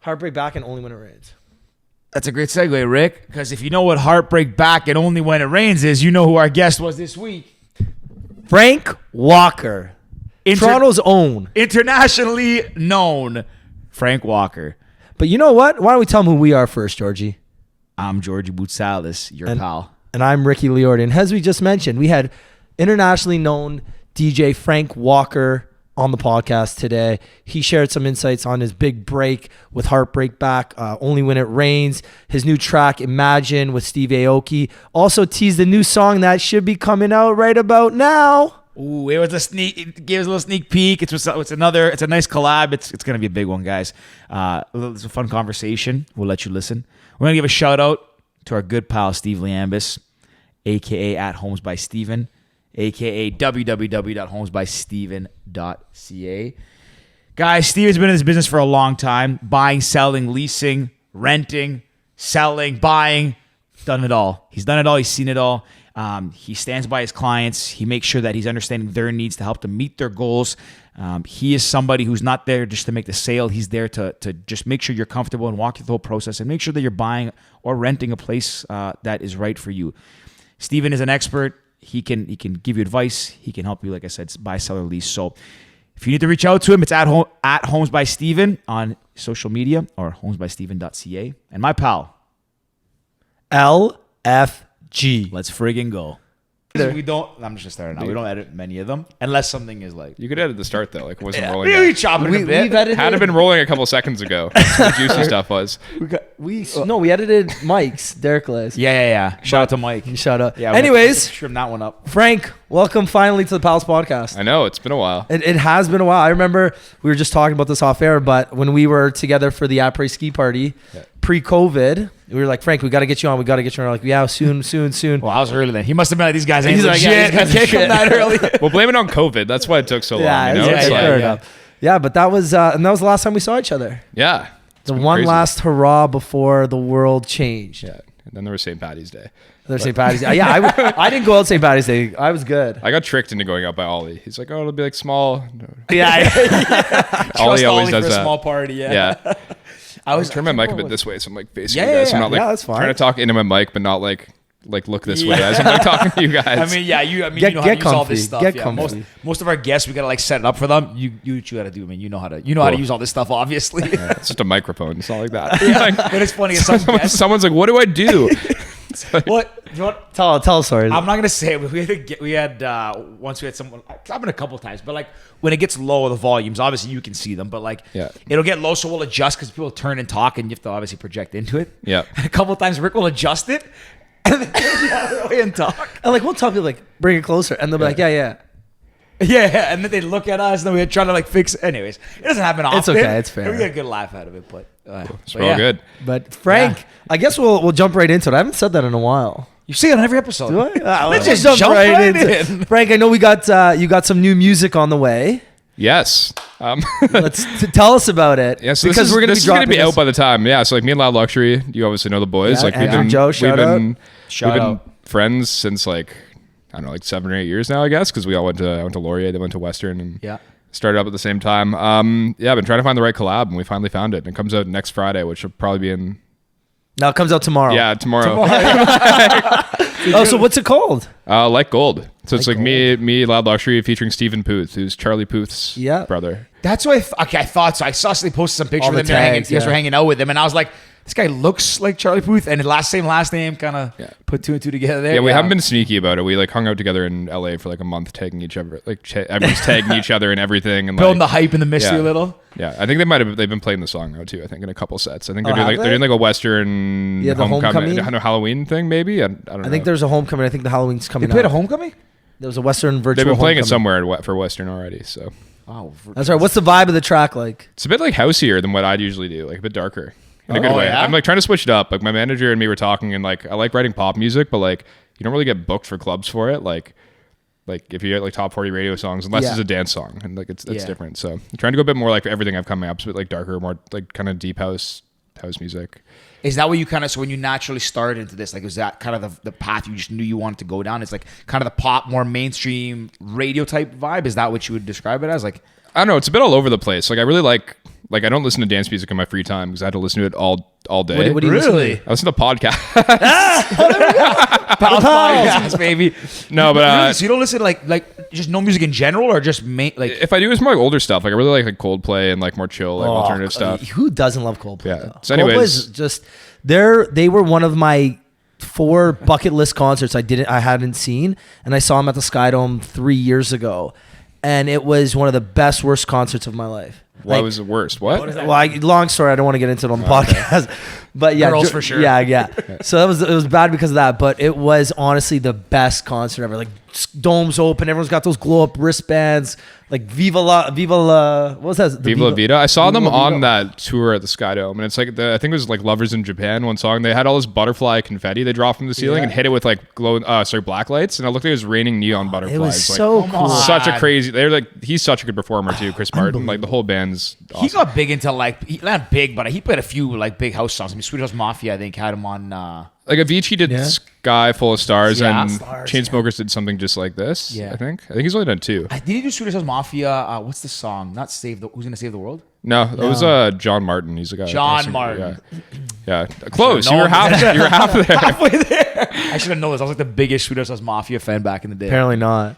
Heartbreak Back and Only When It Rains. That's a great segue, Rick, because if you know what Heartbreak Back and Only When It Rains is, you know who our guest was this week. Frank Walker. Toronto's own. Internationally known Frank Walker. But you know what? Why don't we tell them who we are first, Georgie? I'm Georgie Boutsalis, your pal. And I'm Ricky Liordi. And as we just mentioned, we had internationally known DJ Frank Walker on the podcast today. He shared some insights on his big break with Heartbreak Back, Only When It Rains, his new track Imagine with Steve Aoki. Also teased a new song that should be coming out right about now. Ooh, it gave us a little sneak peek. It's a nice collab. It's gonna be a big one, guys. It's a fun conversation. We'll let you listen. We're gonna give a shout out to our good pal Steve Liambis, aka at Homes by Steven, aka www.homesbysteven.ca. Guys, Steve has been in this business for a long time. Buying, selling, leasing, renting, selling, buying. Done it all. He's done it all. He's seen it all. He stands by his clients. He makes sure that he's understanding their needs to help them meet their goals. He is somebody who's not there just to make the sale. He's there to just make sure you're comfortable and walk you through the whole process and make sure that you're buying or renting a place that is right for you. Steven is an expert. He can give you advice. He can help you, like I said, buy, sell, or lease. So if you need to reach out to him, it's at Homes by Steven on social media or homesbysteven.ca. And my pal, LFG. Let's friggin' go. I'm just gonna start it now. We don't edit many of them unless something is like. You could edit the start though, like it wasn't rolling. Really chopping a bit. Had it been rolling a couple seconds ago, the juicy stuff was. We edited Mike's, Derek Lays. Yeah. Shout out to Mike. Shout out. Yeah. Anyways, trim that one up. Frank, welcome finally to the Pals Podcast. I know it's been a while. It has been a while. I remember we were just talking about this off air, but when we were together for the après ski party, pre-COVID, we were like, Frank, we got to get you on. We're like, yeah, soon. Well, I was early then. He must have been like, these guys ain't He's legit. like, yeah, these guys Can't come that early. Well, blame it on COVID. That's why it took so long. Fair enough. Yeah, but that was the last time we saw each other. Yeah. The one last hurrah before the world changed. Yeah. And then there was St. Patty's Day. St. Patty's Day. Yeah, I didn't go out St. Patty's Day. I was good. I got tricked into going out by Ollie. He's like, oh, it'll be like small. Yeah. Ollie always does for that. A small party. Yeah. I was turn my mic a bit this way, so I'm like facing you guys. I'm not like that's fine. trying to talk into my mic, but not like look this way as I'm like talking to you guys. I mean, you know how to use all this stuff. Get comfy. Most of our guests, we gotta like set it up for them. You gotta do. I mean, you know how to use all this stuff. Obviously, it's just a microphone. It's not like that. But it's funny. Someone's like, "What do I do?" What? Do you want tell a story? I'm not gonna say it. We had once we had someone. It's happened a couple of times, but like when it gets low, the volumes obviously you can see them, but like it'll get low, so we'll adjust because people turn and talk, and you have to obviously project into it. Yeah. And a couple of times Rick will adjust it, and then the other way and talk. And like we'll tell people like bring it closer, and they'll be like, yeah, and then they look at us, and then we try to like fix. Anyways, it doesn't happen often. It's okay, it's fair. We get a good laugh out of it, but it's all good. But Frank, I guess we'll jump right into it. I haven't said that in a while. You say it on every episode. Do I? Let's just jump right in. Frank, I know you got some new music on the way. Yes. Let's tell us about it. Yeah, so because we're gonna be out by the time. Yeah, so like me and Loud Luxury, you obviously know the boys. Yeah, like we've been friends since like I don't know, like 7 or 8 years now, I guess, because we all went to Laurier, they went to Western, and started up at the same time. I've been trying to find the right collab, and we finally found it. And it comes out next Friday, which will probably be in. No, it comes out tomorrow. Yeah, tomorrow. So what's it called? Like Gold. So it's like me, Loud Luxury, featuring Stephen Puth, who's Charlie Puth's brother. That's what I thought. So I saw somebody posted some pictures of them. You guys were hanging out with him, and I was like, this guy looks like Charlie Puth, and his last name kind of put two and two together there. Yeah, we haven't been sneaky about it. We like hung out together in LA for like a month, tagging each other, everyone's tagging each other and everthing, and building the hype and the mystery a little. Yeah, I think they've been playing the song now too. I think in a couple sets. I think they're doing like a Western homecoming Halloween thing maybe. I don't know. I think there's a homecoming. I think the Halloween's coming. They played a homecoming. There was a Western virtual. They've been playing it somewhere for Western already. So. Oh, that's right. What's the vibe of the track like? It's a bit like houseier than what I'd usually do, like a bit darker. In a good way. Yeah? I'm like trying to switch it up. Like my manager and me were talking, and like I like writing pop music, but like you don't really get booked for clubs for it. Like if you get like top 40 radio songs, unless it's a dance song, and like it's different. So I'm trying to go a bit more like everything I've come up, so a bit like darker, more like kind of deep house music. Is that what you kind of, so when you naturally started into this, like was that kind of the path you just knew you wanted to go down? It's like kind of the pop, more mainstream radio type vibe. Is that what you would describe it as? Like, I don't know. It's a bit all over the place. Like I really like I don't listen to dance music in my free time because I had to listen to it all day. What do you listen to? I listen to podcasts. Podcasts, baby. No, but Really? So you don't listen to like just no music in general, or just like if I do, it's more like older stuff. Like I really like Coldplay and like more chill, like alternative stuff. Who doesn't love Coldplay? Yeah. Though? So anyways, Coldplay's just they were one of my 4 bucket list concerts I hadn't seen, and I saw them at the Sky Dome 3 years ago, and it was one of the best worst concerts of my life. What was the worst? What? Well, long story. I don't want to get into it on the podcast, but yeah, Girls for sure. Yeah. So it was bad because of that, but it was honestly the best concert ever. Like domes open, everyone's got those glow up wristbands. Like Viva La, what was that? Viva La Vida. I saw them Viva La on Vida. that tour at the Sky Dome, and it's like I think it was like Lovers in Japan. One song they had all this butterfly confetti they dropped from the ceiling and hit it with like black lights, and it looked like it was raining neon butterflies. It was like, so cool. Such a crazy. They're like he's such a good performer too, Chris Martin. Like the whole band's awesome. he got big into not big, but he played a few like big house songs. I mean, Swedish House Mafia, I think, had him on. Like Avicii did Sky Full of Stars, Yeah. and Stars, Chainsmokers did something just like this. Yeah. I think he's only done 2. Did he do Swedish House Mafia? What's the song? Not Who's Gonna Save the World? No, it was John Martin. He's a guy. John Martin. Yeah. Close. You known were half there. Halfway there. I should have known this. I was like the biggest Swedish House Mafia fan back in the day. Apparently not.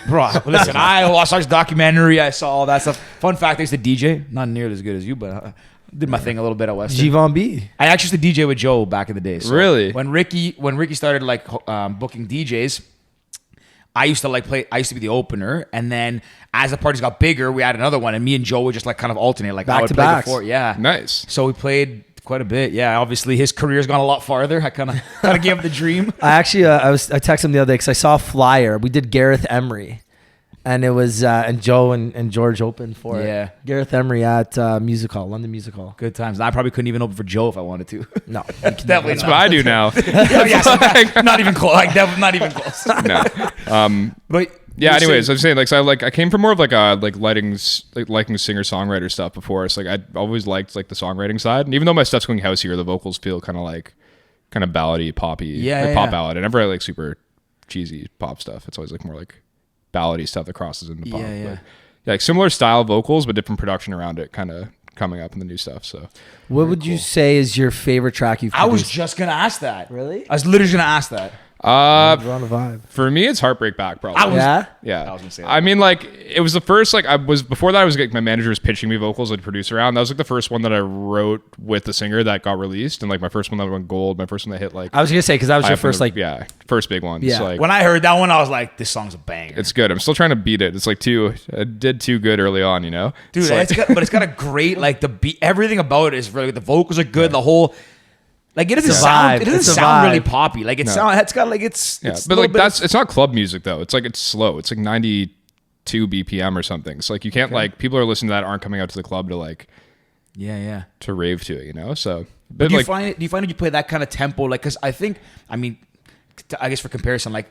Bro, listen, I watched this documentary. I saw all that stuff. Fun fact, I used to DJ. Not nearly as good as you, but did my thing a little bit at Western. Givon B. I actually used to DJ with Joe back in the day. So Really? When Ricky started like booking DJs, I used to play. I used to be the opener, and then as the parties got bigger, we had another one, and me and Joe would just like kind of alternate. Like I would play Back-to-backs. before, yeah. Nice. So we played quite a bit. Yeah, obviously his career's gone a lot farther. I kind of gave him the dream. I actually I texted him the other day because I saw a flyer. We did Gareth Emery, and it was and Joe and George opened for it. Yeah. Gareth Emery at Music Hall, London Music Hall. Good times. I probably couldn't even open for Joe if I wanted to. No, Definitely That's what I do now. not even close. Like definitely not even close. No. But Yeah. you're Anyways, saying- I'm saying I came from more of liking singer songwriter stuff before. So I always liked like the songwriting side, and even though my stuff's going houseier, the vocals feel kind of ballady, poppy, pop ballad. I never had like super cheesy pop stuff. It's always like more like ballady stuff that crosses into pop. Yeah. Like similar style vocals, but different production around it, kind of coming up in the new stuff. So What would you say is your favorite track you've I was produced? just gonna ask that. Really? I was literally gonna ask that. We're on a vibe. for me, it's Heartbreak Back, probably. Yeah? Yeah, I was gonna say that. I mean, like it was the first. Like before that. I was like my manager was pitching me vocals I'd produce around. That was like the first one that I wrote with the singer that got released, and like my first one that went gold. My first one that hit like. I was gonna say because that was your first first big one. Yeah. So, like, When I heard that one, I was like, "This song's a banger." it's good. I'm still trying to beat it. It's like I did too good early on, you know. Dude, So, like, it's got a great like the beat. Everything about it is really. The vocals are good. The whole. Like it doesn't It's a sound. vibe. It doesn't It's a sound really vibe. poppy. Like it's got like it's. yeah, It's but a like little bit it's not club music though. It's like it's slow. It's like 92 BPM or something. So like you can't like people are listening to that aren't coming out to the club to like Yeah. to rave to it, you know. So but Do you like find it? Do you find that you play that kind of tempo? Like, because I mean, I guess for comparison, like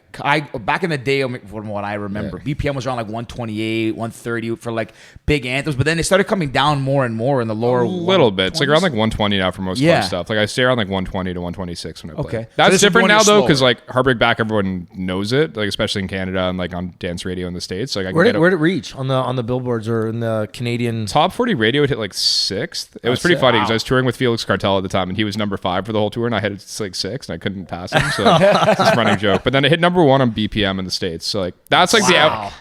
back in the day, from what I remember, BPM was around like 128, 130 for like big anthems, but then it started coming down more and more in the lower. a little bit. It's like around like 120 now for most Yeah. club stuff. Like I stay around like 120 to 126 when I play. Okay. So That's this is different when now you're though, because slower. like Heartbreak Back, everyone knows it, like especially in Canada and like on dance radio in the States. Like I can Where'd get it reach on the billboards or in the Canadian? Top 40 radio hit like 6th. It was pretty sick. funny because I was touring with Felix Cartel at the time, and he was number 5 for the whole tour, and I hit it like 6, and I couldn't pass him. So it's this running joke. But then it hit number 1 on BPM in the States. So like that's like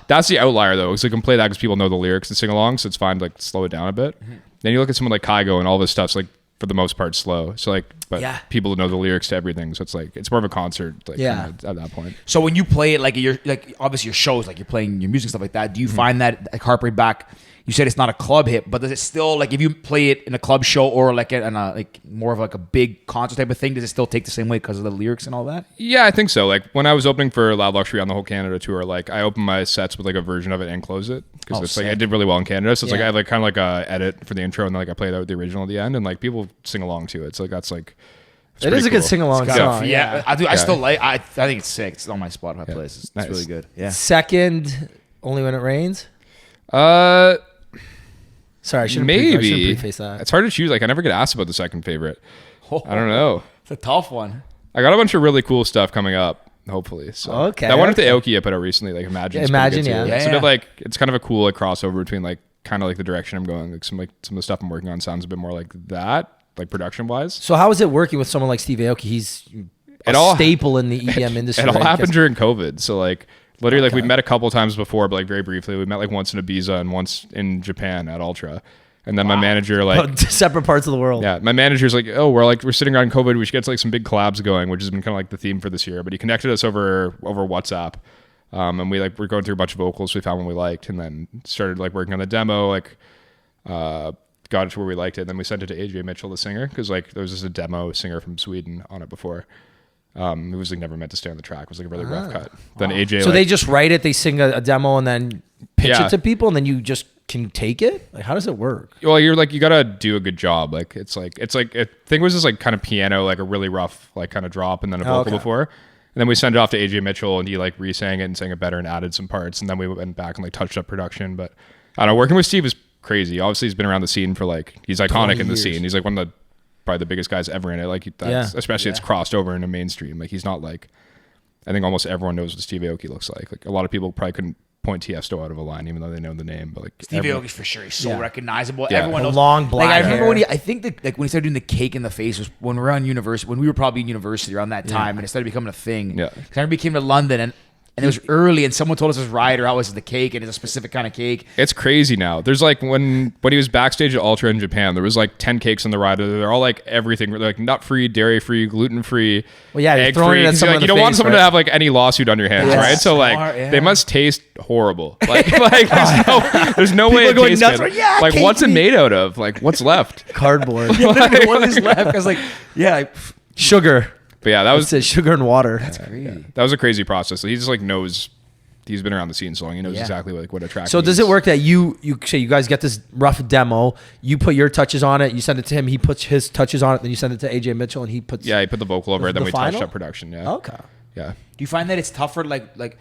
that's the outlier though, because you can play that because people know the lyrics and sing along, so it's fine to like slow it down a bit. Then you look at someone like Kaigo and all this stuff's like for the most part slow. So like, but people know the lyrics to everything, so it's like it's more of a concert. Like kinda at that point. So when you play it, like you're like obviously your shows, like you're playing your music stuff like that. Do you find that like Heartbreak Back? You said it's not a club hit, but does it still like if you play it in a club show or like in a like more of like a big concert type of thing? Does it still take the same way because of the lyrics and all that? Yeah, I think so. Like when I was opening for Loud Luxury on the whole Canada tour, like I opened my sets with like a version of it and close it because it's like I did really well in Canada. So it's like I have like kind of like a edit for the intro and then like I played out the original at the end and like people sing along to it. So like that's like It is a good sing along song. Yeah, I do. I still like. I think it's sick. It's on my Spotify playlist. It's Nice. really good. Yeah. Second, Only When It Rains. Sorry, I should have maybe prefaced that. it's hard to choose. Like I never get asked about the second favorite. I don't know. It's a tough one. I got a bunch of really cool stuff coming up. hopefully. So Okay, that one with the Aoki I put out recently, like Imagine. Yeah. It's a bit like, it's kind of a cool like crossover between like kind of like the direction I'm going. Like some of the stuff I'm working on sounds a bit more like that, like production wise. So how is it working with someone like Steve Aoki? He's a staple in the EDM industry. It all right? happened during COVID. So like literally like we met a couple times before, but like very briefly. We met like once in Ibiza and once in Japan at Ultra. And then my manager like separate parts of the world. Yeah, my manager's like, oh, we're sitting around COVID. We should get to like some big collabs going, which has been kind of like the theme for this year. But he connected us over WhatsApp, and we're going through a bunch of vocals. We found one we liked, and then started like working on the demo. Like, got it to where we liked it. And then we sent it to AJ Mitchell, the singer, because like there was just a demo singer from Sweden on it before. It was like never meant to stay on the track. It was like a really rough cut. Then AJ. So they just write it. They sing a demo and then pitch it to people, and then you just can take it. Like, how does it work? Well, you're like, you gotta do a good job. Like it's like I think it was just like kind of piano, like a really rough like kind of drop, and then a vocal before. And then we sent it off to AJ Mitchell, and he like re-sang it and sang it better and added some parts. And then we went back and like touched up production. But I don't know, working with Steve is crazy. Obviously, he's been around the scene for like, he's iconic in the scene. He's like one of the probably the biggest guys ever in it. Like that's, especially it's crossed over into mainstream. Like he's not like, I think almost everyone knows what Steve Aoki looks like. Like a lot of people probably couldn't point Tiesto out of a line, even though they know the name. But like Steve Aoki for sure, he's so recognizable. Everyone knows. Long black Like I remember hair. I think that like when he started doing the cake in the face was when we were on university, when we were probably in university around that time, and it started becoming a thing. Yeah, because I remember he came to London and it was early, and someone told us his rider how was the cake, and it's a specific kind of cake. It's crazy now. There's like when he was backstage at Ultra in Japan, there was like 10 cakes on the rider. They're all like everything. They're like nut free, dairy free, gluten free. Well, yeah, egg free. Like, you don't want someone to have like any lawsuit on your hands, right? So like they must taste horrible. Like there's no way it tastes good. Like what's it made out of? Like what's left? Cardboard. What is left? Because like sugar. But yeah, that was sugar and water. That's crazy. Yeah, that was a crazy process. He just like knows. He's been around the scene so long. He knows exactly what a track. So does it work that you say you guys get this rough demo, you put your touches on it, you send it to him, he puts his touches on it, then you send it to AJ Mitchell, and he puts he put the vocal over it. Then we final? touched up production. Yeah. Okay. Yeah. Do you find that it's tougher? Like,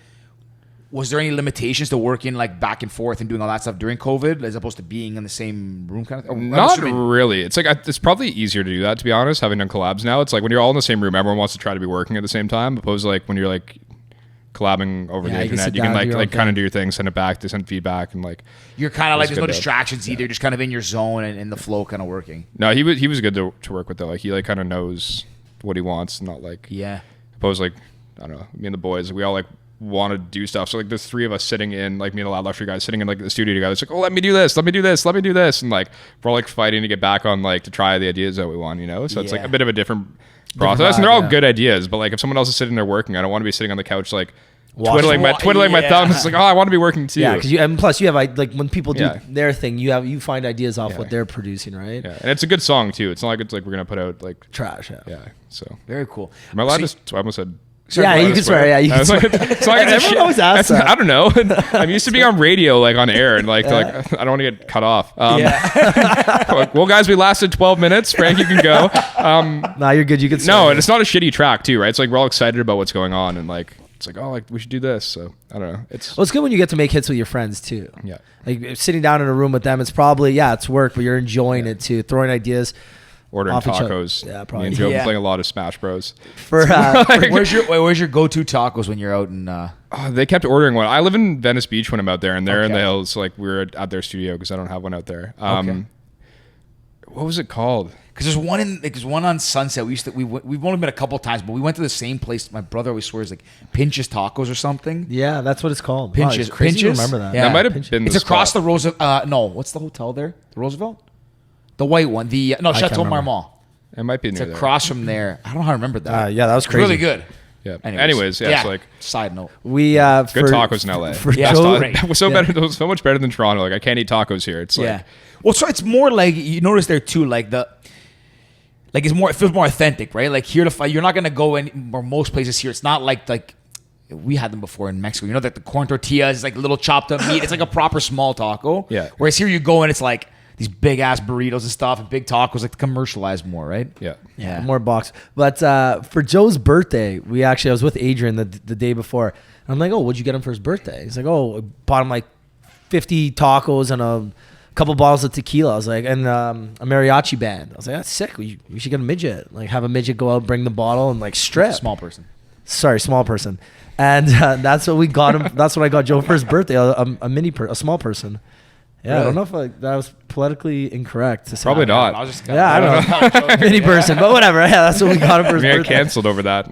was there any limitations to working like back and forth and doing all that stuff during COVID, as opposed to being in the same room kind of thing? Not really. It's like it's probably easier to do that, to be honest. Having done collabs now, it's like when you're all in the same room, everyone wants to try to be working at the same time. Opposed to like when you're like collabing over the internet, you can like kind of do your thing, send it back, to send feedback, and like you're kind of like there's no distractions either, just kind of in your zone and in the flow, kind of working. No, he was good to work with though. Like he like kind of knows what he wants, not like opposed like I don't know, me and the boys, we all like want to do stuff. So like there's three of us sitting in, like me and the Loud Luxury guys sitting in like the studio together. It's like, oh, let me do this, and like we're all like fighting to get back on like to try the ideas that we want, you know. So it's like a bit of a different process, and they're all good ideas. But like if someone else is sitting there working, I don't want to be sitting on the couch like twiddling my thumbs. It's like, oh, I want to be working too. Yeah, because and plus you have like when people do their thing, you find ideas off what they're producing, right? Yeah, and it's a good song too. It's not like it's like we're gonna put out like trash. Yeah. So very cool. Am I allowed to? I almost said. You can swear. Yeah, you can swear. Everyone always asks that. I don't know. I'm used to being on radio, like on air, and like I don't want to get cut off. Well, guys, we lasted 12 minutes. Frank, you can go. Nah, you're good. You can. No, and it's not a shitty track too, right? It's like we're all excited about what's going on, and like it's like, oh, like we should do this. So I don't know. It's good when you get to make hits with your friends too. Yeah, like sitting down in a room with them, it's probably it's work, but you're enjoying it too, throwing ideas. Ordering tacos. Yeah, probably. Me and Joe playing a lot of Smash Bros. Where's your go-to tacos when you're out and? They kept ordering one. I live in Venice Beach when I'm out there, and they're in the hills. So like we're at their studio because I don't have one out there. What was it called? Because there's one on Sunset. We've only been a couple times, but we went to the same place. My brother always swears like Pinch's Tacos or something. Yeah, that's what it's called. Pinch's. Wow, Pinch's. Remember that? Yeah, that might have been. It's across the Roosevelt. No, what's the hotel there? The Roosevelt. The white one. Chateau Marmont. It might be near It's across from there. I don't know how to remember that. Yeah, that was crazy. Really good. Yeah. Anyways, it's like side note. We good tacos in LA. That was so much better than Toronto. Like I can't eat tacos here. It's like well, so it's more like you notice there too, like it feels more authentic, right? Like here you're not gonna go in or most places here. It's not like we had them before in Mexico. You know that the corn tortillas is like little chopped up meat. It's like a proper small taco. Yeah. Whereas here you go and it's like these big ass burritos and stuff and big tacos, like commercialized more, right? Yeah. More box. But for Joe's birthday, I was with Adrian the day before. And I'm like, oh, what'd you get him for his birthday? He's like, oh, I bought him like 50 tacos and a couple bottles of tequila. I was like, and a mariachi band. I was like, that's sick. We should get a midget. Like have a midget go out, bring the bottle and like strip. Small person. Sorry, small person. And that's what we got him. That's what I got Joe for his birthday. A small person. Yeah, really? I don't know if that was politically incorrect. To say. Probably not. I don't know. Mini person, but whatever. Yeah, that's what we got him for his birthday. I canceled over that.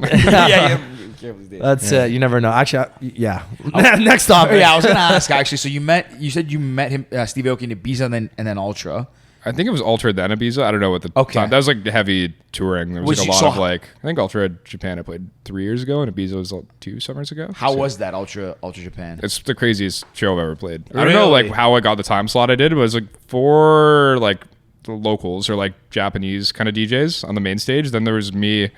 That's you never know. Actually, yeah. Next topic. Yeah, I was gonna ask actually. So you said you met him, Steve Aoki in Ibiza and then Ultra. I think it was Ultra then Ibiza. I don't know what the time. That was like heavy touring. There was like a lot of like, I think Ultra Japan I played 3 years ago and Ibiza was 2 summers ago. How was that Ultra Japan? It's the craziest show I've ever played. Really? I don't know like how I got the time slot I did. It was like for like the locals or like Japanese kind of DJs on the main stage. Then there was me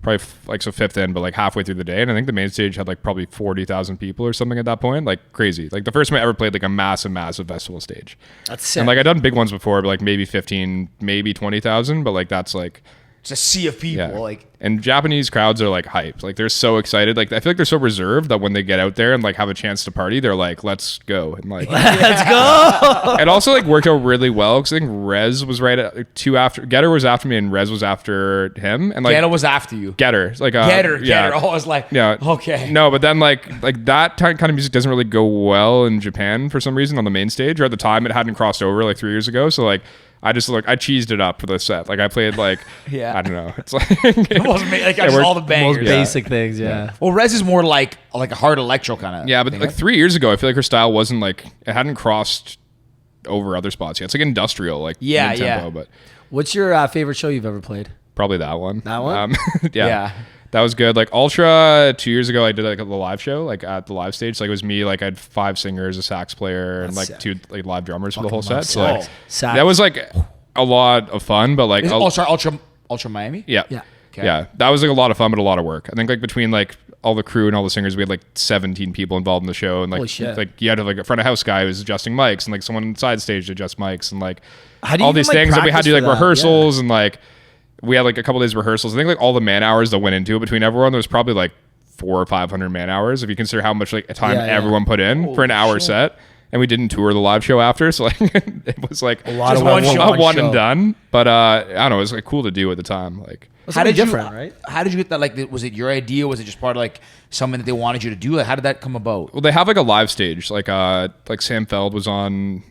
probably like fifth in, but like halfway through the day. And I think the main stage had like probably 40,000 people or something at that point. Like crazy. Like the first time I ever played like a massive festival stage. That's sick. And like I'd done big ones before, but like maybe 15, maybe 20,000. But like that's like it's a sea of people. Yeah. Like, and Japanese crowds are like hyped. Like they're so excited. Like I feel like they're so reserved that when they get out there and like have a chance to party, they're like, let's go. And like, let's go. It also like worked out really well because I think Rez was right at 2 after. Getter was after me and Rez was after him. And like Getter was after you. Getter. Like Getter. Yeah. Oh, I was like, yeah. Okay. No, but then like that kind of music doesn't really go well in Japan for some reason on the main stage. Or at the time it hadn't crossed over like 3 years ago. So like I cheesed it up for the set. Like I played like I don't know. It's like all the bangers. Most basic things, yeah. Well, Rez is more like a hard electro kind of. Yeah, but thing, like right? 3 years ago, I feel like her style wasn't like it hadn't crossed over other spots yet. It's like industrial, like mid-tempo, but what's your favorite show you've ever played? probably that one. That one? Yeah. That was good. Like Ultra 2 years ago, I did like the live show, like at the live stage. So, like it was me, like I had 5 singers, a sax player, and like sick. 2 like live drummers for the Fucking whole set. love So like sax. that was like a lot of fun, but like Ultra Miami. yeah. Okay. Yeah, that was like a lot of fun, but a lot of work. I think like between like all the crew and all the singers, we had like 17 people involved in the show, and like Holy shit. like you had like a front of house guy who was adjusting mics, and like someone side stage to adjust mics, and like How do you all even, these like, things. And we had to do like practice for that? rehearsals, and like we had like a couple days of rehearsals. I think like all the man hours that went into it between everyone, there was probably like 400 or 500 man hours if you consider how much like time everyone put in for an hour set. And we didn't tour the live show after, so like it was like A lot Just of one show. one and done. But I don't know, it was like cool to do at the time. Like How did different, you, right? How did you get that? Like, was it your idea? Was it just part of like something that they wanted you to do? Like, how did that come about? Well, they have like a live stage. Like Sam Feld was on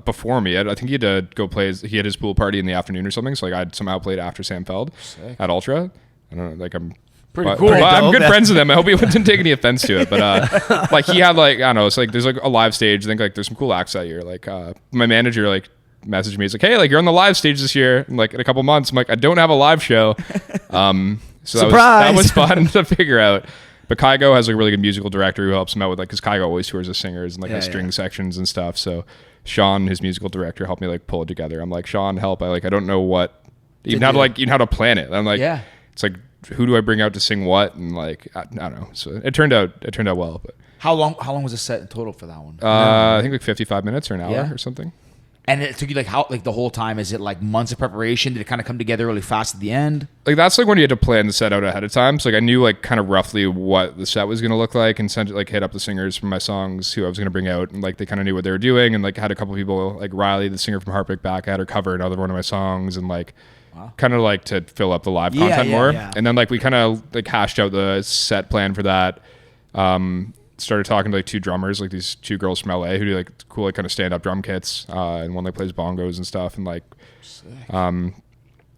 before me. I think he had to go play. He had his pool party in the afternoon or something. So like I somehow played after Sam Feld at Ultra. I don't know. Like I'm pretty cool. But I'm good friends with him. I hope he didn't take any offense to it. But like he had like I don't know. It's like there's like a live stage. I think like there's some cool acts that year. Like my manager like messaged me. He's like, hey, like you're on the live stage this year. And like in a couple months, I'm like, I don't have a live show. So that was fun to figure out. But Kaigo has like a really good musical director who helps him out with like because Kaigo always tours as singers and like has string sections and stuff. So Sean, his musical director, helped me like pull it together. I'm like, Sean, help! I don't know what even how to plan it. I'm like, it's like who do I bring out to sing what and like I don't know. So it turned out well. But how long was the set in total for that one? I think like 55 minutes or an hour or something. And it took you like the whole time? Is it like months of preparation? Did it kind of come together really fast at the end? Like that's like when you had to plan the set out ahead of time. So like I knew like kind of roughly what the set was gonna look like and hit up the singers from my songs who I was gonna bring out and like they kind of knew what they were doing and like had a couple people like Riley, the singer from Heartbreak Back, I had her cover another one of my songs and like kind of like to fill up the live content more. Yeah. And then like we kind of like hashed out the set plan for that. Started talking to like 2 drummers, like these 2 girls from LA who do like cool like kind of stand up drum kits, and one like plays bongos and stuff, and like, and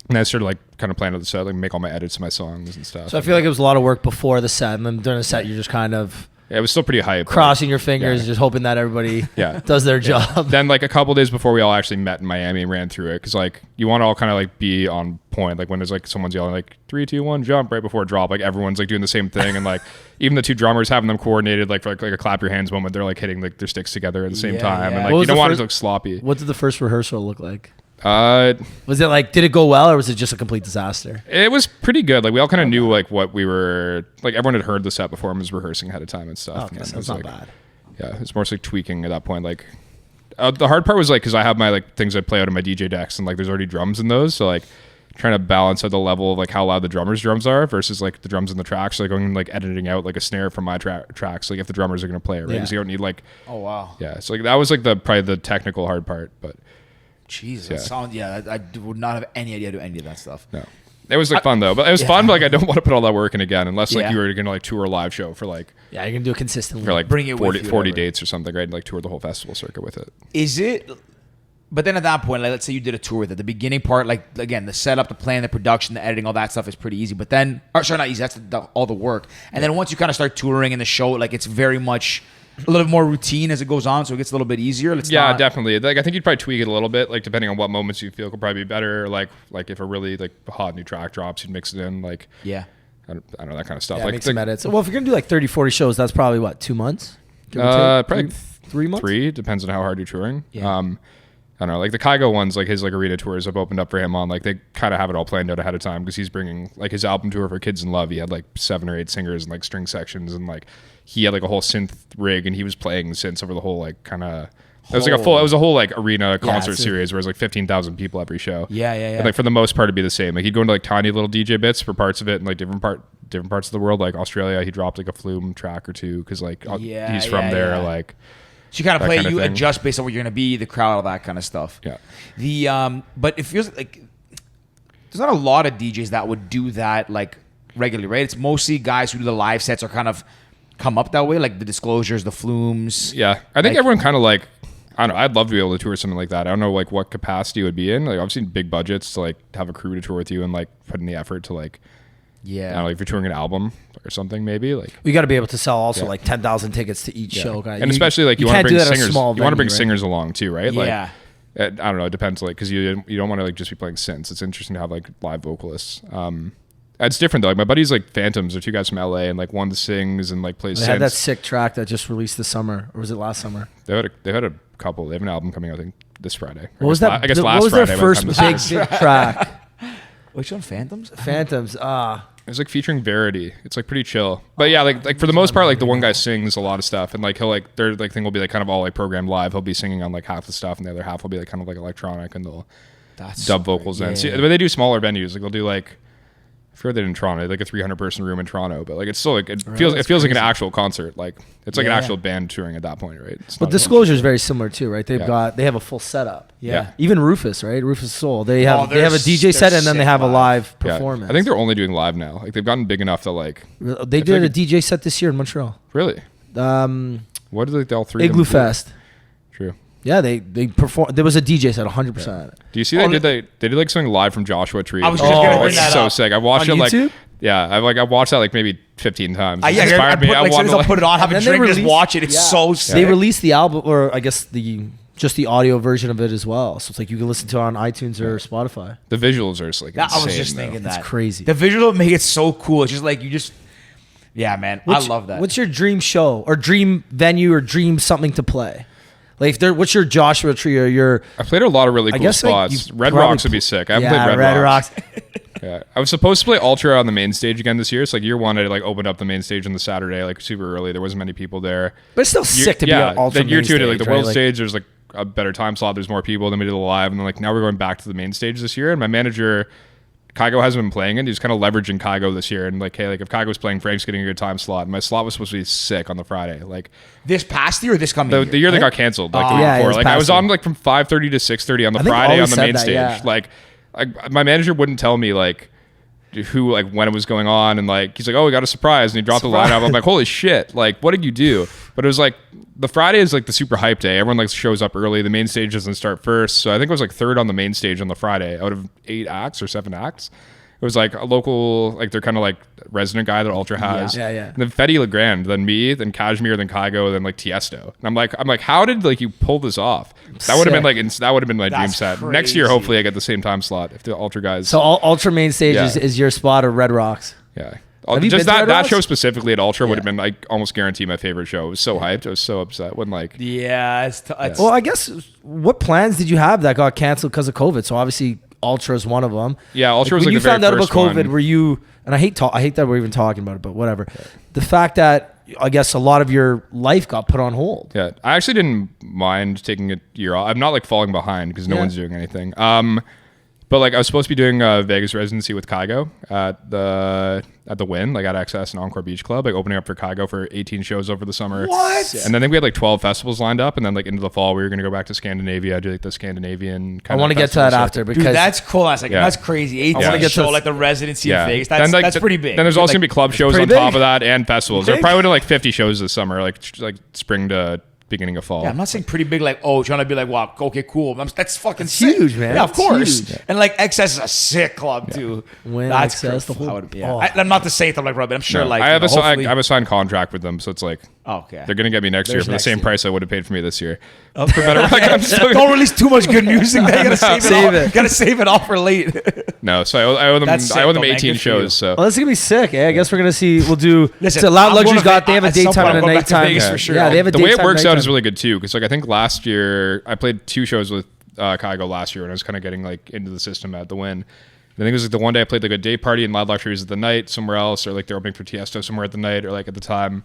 I started like kind of plan out the set, like make all my edits to my songs and stuff. So I feel like it was a lot of work before the set, and then during the set you're just kind of it was still pretty hype. Crossing your fingers, just hoping that everybody does their job. Then like a couple days before we all actually met in Miami and ran through it, because like you want to all kind of like be on point. Like when there's like someone's yelling like 3, 2, 1, jump right before drop, like everyone's like doing the same thing, and like even the 2 drummers having them coordinated like for like a clap your hands moment. They're like hitting like their sticks together at the same time, and like you don't want it to look sloppy. What did the first rehearsal look like? Was it like, did it go well or was it just a complete disaster? It was pretty good. Like we all kind of knew like what we were like. Everyone had heard the set before and was rehearsing ahead of time and stuff. Okay, and so it's not bad. Yeah, it's more like tweaking at that point. Like the hard part was like because I have my like things I play out of my DJ decks and like there's already drums in those, so like trying to balance out the level of like how loud the drums are versus like the drums in the tracks. So, like going like editing out like a snare from my tracks. Like if the drummers are gonna play it, right? Because you don't need like So like that was like probably the technical hard part, but. Jesus, I would not have any idea to do any of that stuff. No. It was like fun though, but it was fun. But like I don't want to put all that work in again, unless like Yeah. you were gonna like tour a live show for like Yeah, you're gonna do it consistently. for like Bring it with 40, you, 40 whatever. dates or something, right? And like tour the whole festival circuit with it. Is it? But then at that point, like, let's say you did a tour with it. The beginning part, like again, the setup, the plan, the production, the editing, all that stuff is pretty easy. But then, or sorry, not easy. That's all the work. And then once you kind of start touring in the show, like it's very much a little bit more routine as it goes on, so it gets a little bit easier. It's Yeah, not, definitely. Like I think you'd probably tweak it a little bit, like depending on what moments you feel could probably be better. Like if a really like hot new track drops, you'd mix it in. Like Yeah. I don't know, that kind of stuff. yeah, like make some edits. Well, if you're gonna do like 30, 40 shows, that's probably what, 2 months? Give or take? probably 3 months. 3 depends on how hard you're touring. Yeah. I don't know, like the Kaigo ones, like his like arena tours have opened up for him on like they kind of have it all planned out ahead of time because he's bringing like his album tour for Kids in Love. He had like 7 or 8 singers and like string sections and like he had like a whole synth rig and he was playing synths over the whole like kind of. It was like a whole like arena concert series where it was like 15,000 people every show. Yeah. And like for the most part it'd be the same. Like he'd go into like tiny little DJ bits for parts of it and like different parts of the world. Like Australia, he dropped like a Flume track or 2 because like he's from there. Like. So you kind of That play, kind of you thing. adjust based on where you're going to be, the crowd, all that kind of stuff. Yeah. But it feels like there's not a lot of DJs that would do that like regularly, right? It's mostly guys who do the live sets or kind of come up that way, like the Disclosures, the Flumes. Yeah, I think Like- everyone kind of like, I don't know. I'd love to be able to tour something like that. I don't know like what capacity it would be in. Like I've seen big budgets to like have a crew to tour with you and like put in the effort to like, I don't know, like if you're touring an album or something, maybe like. We got to be able to sell also Yeah. like 10,000 tickets to each show, guys. And especially like you want can't to do bring that at a singers. small You want to bring venue, right? singers along too, right? Like, Yeah. I don't know. It depends, like, because you don't want to like just be playing synths. It's interesting to have like live vocalists. It's different though. Like my buddies like Phantoms are 2 guys from LA, and like one sings and like plays They had that synths. sick track that just released this summer, or was it last summer? They've had a couple. They have an album coming out, I think, this Friday. What was that? I guess what last was their Friday. by the first time big, this big track? Which one? Phantoms? Phantoms. It's like featuring Verity. It's like pretty chill. But yeah, like for the most part, like the one guy sings a lot of stuff, and like he'll like their like thing will be like kind of all like programmed live. He'll be singing on like half the stuff, and the other half will be like kind of like electronic, and they'll That's dub so vocals great. in. Yeah, See, yeah. but they do smaller venues. Like they'll do like I forget they did in Toronto, like a 300-person room in Toronto, but like it's still like it feels like an actual concert. Like it's like an Yeah. actual band touring at that point, right? It's But not Disclosure is very similar too, right? They Yeah. have a full setup. Yeah. Even Rufus, right? Rufus Soul. They have they're a DJ set they're and then they sick have a live. live yeah. performance. I think they're only doing live now. Like they've gotten big enough that like they I feel did like a DJ set this year in Montreal. really. What did like all 3 of them Igloo do? Fest. True. Yeah, they performed. There was a DJ set, 100%. Do you see they did like something live from Joshua Tree? I was just gonna bring it's that so up. sick. I watched On it like YouTube? yeah, I've watched that like maybe 15 times. It Yeah, inspired me. I like, wanted to I'll like, put it on, have a And then they drink, just released- watch it. It's yeah. so sick. They released the album, or I guess just the audio version of it as well. So it's like you can listen to it on iTunes or Spotify. the visuals are just like I was insane, just though. thinking that. It's crazy. The visual make it so cool. It's just like yeah, man. I love that. What's your dream show or dream venue or dream something to play? Like, what's your Joshua Tree or your? I played a lot of really I cool guess, like, spots. you Red probably Rocks would be sick. I haven't played Red Rocks. Yeah, I was supposed to play Ultra on the main stage again this year. So like year 1, I like opened up the main stage on the Saturday, like super early. There wasn't many people there. But it's still sick to be on Ultra then year main 2 to like the stage, world right? stage. There's like a better time slot. There's more people. Then we did the live, and then like now we're going back to the main stage this year. And my manager, Kaigo, hasn't been playing it. He's kind of leveraging Kaigo this year, and like, hey, like if Kaigo's playing, Frank's getting a good time slot. And my slot was supposed to be sick on the Friday. Like This past year or this coming the year they got canceled, like the week Yeah, it before. was Like I was past on year. like from 5:30 to 6:30 on the I think Friday Ollie on the said main that, stage. yeah. Like my manager wouldn't tell me like who like when it was going on, and like he's like, oh, we got a surprise, and he dropped the lineup. I'm like, holy shit, like what did you do? But it was like the Friday is like the super hype day. Everyone like shows up early. The main stage doesn't start first, so I think it was like 3rd on the main stage on the Friday out of 8 acts or 7 acts. It was like a local, like they're kind of like resident guy that Ultra has. Yeah, yeah. And then Fetty Legrand, then me, then Kashmir, then Kaigo, then like Tiesto. And I'm like, how did like you pull this off? That would have been Sick. like, that would have been my dream That's set. Next year, crazy. hopefully, I get the same time slot if the Ultra guys. So Ultra main stage Yeah. is your spot of Red Rocks. yeah. Have you Just been to Red that Rocks? show specifically at Ultra would have Yeah. been like almost guaranteed my favorite show. It was so hyped. I was so upset when like Yeah, it's Well, I guess what plans did you have that got canceled because of COVID? So obviously Ultra is one of them. Yeah, Ultra was when like you the very found out about first COVID. one. Were you? And I hate that we're even talking about it, but whatever. The fact that I guess a lot of your life got put on hold. Yeah, I actually didn't mind taking a year off. I'm not like falling behind because no Yeah. one's doing anything. But like I was supposed to be doing a Vegas residency with Kaigo at the Wynn, like at XS and Encore Beach Club, like opening up for Kaigo for 18 shows over the summer. What? And then I think we had like 12 festivals lined up, and then like into the fall we were gonna go back to Scandinavia, do like the Scandinavian kind I want to get to that after because Dude, that's cool. That's like that's crazy. 18 wanna show like the residency in Vegas. That's, then, like, that's pretty big. Then there's also gonna be club shows on top of that and festivals. They're Big? probably like 50 shows this summer, like spring to beginning of fall. Yeah, I'm not saying pretty big, like, trying to be like, wow, okay, cool. That's fucking huge, sick. man. Yeah, of It's course. huge. And like XS is a sick club too. When That's XS, the crazy. whole- I'm not to say it, I'm like, bro, but I'm sure like I have hopefully- I have a signed contract with them, so it's like okay. they're gonna get me next year There's for the next same year. price I would have paid for me this year. For better. Don't release too much good music. You gotta save it. Gotta save it all for late. No, so I owe them. That's sick, I owe them though, man. 18 Good for you. shows. So Well, this is gonna be sick. I guess we're gonna see. We'll do. Listen, so Loud I'm going Luxury's to got. They have a at some daytime point, and a I'm going back to nighttime. Vegas for sure. Yeah, they have a the way it daytime, works out nighttime. is really good too, because like I think last year I played 2 shows with Kaigo last year when I was kind of getting like into the system at the Wynn. I think it was like the one day I played like a day party and Loud Luxury was at the night somewhere else, or like they're opening for Tiesto somewhere at the night, or like at the time.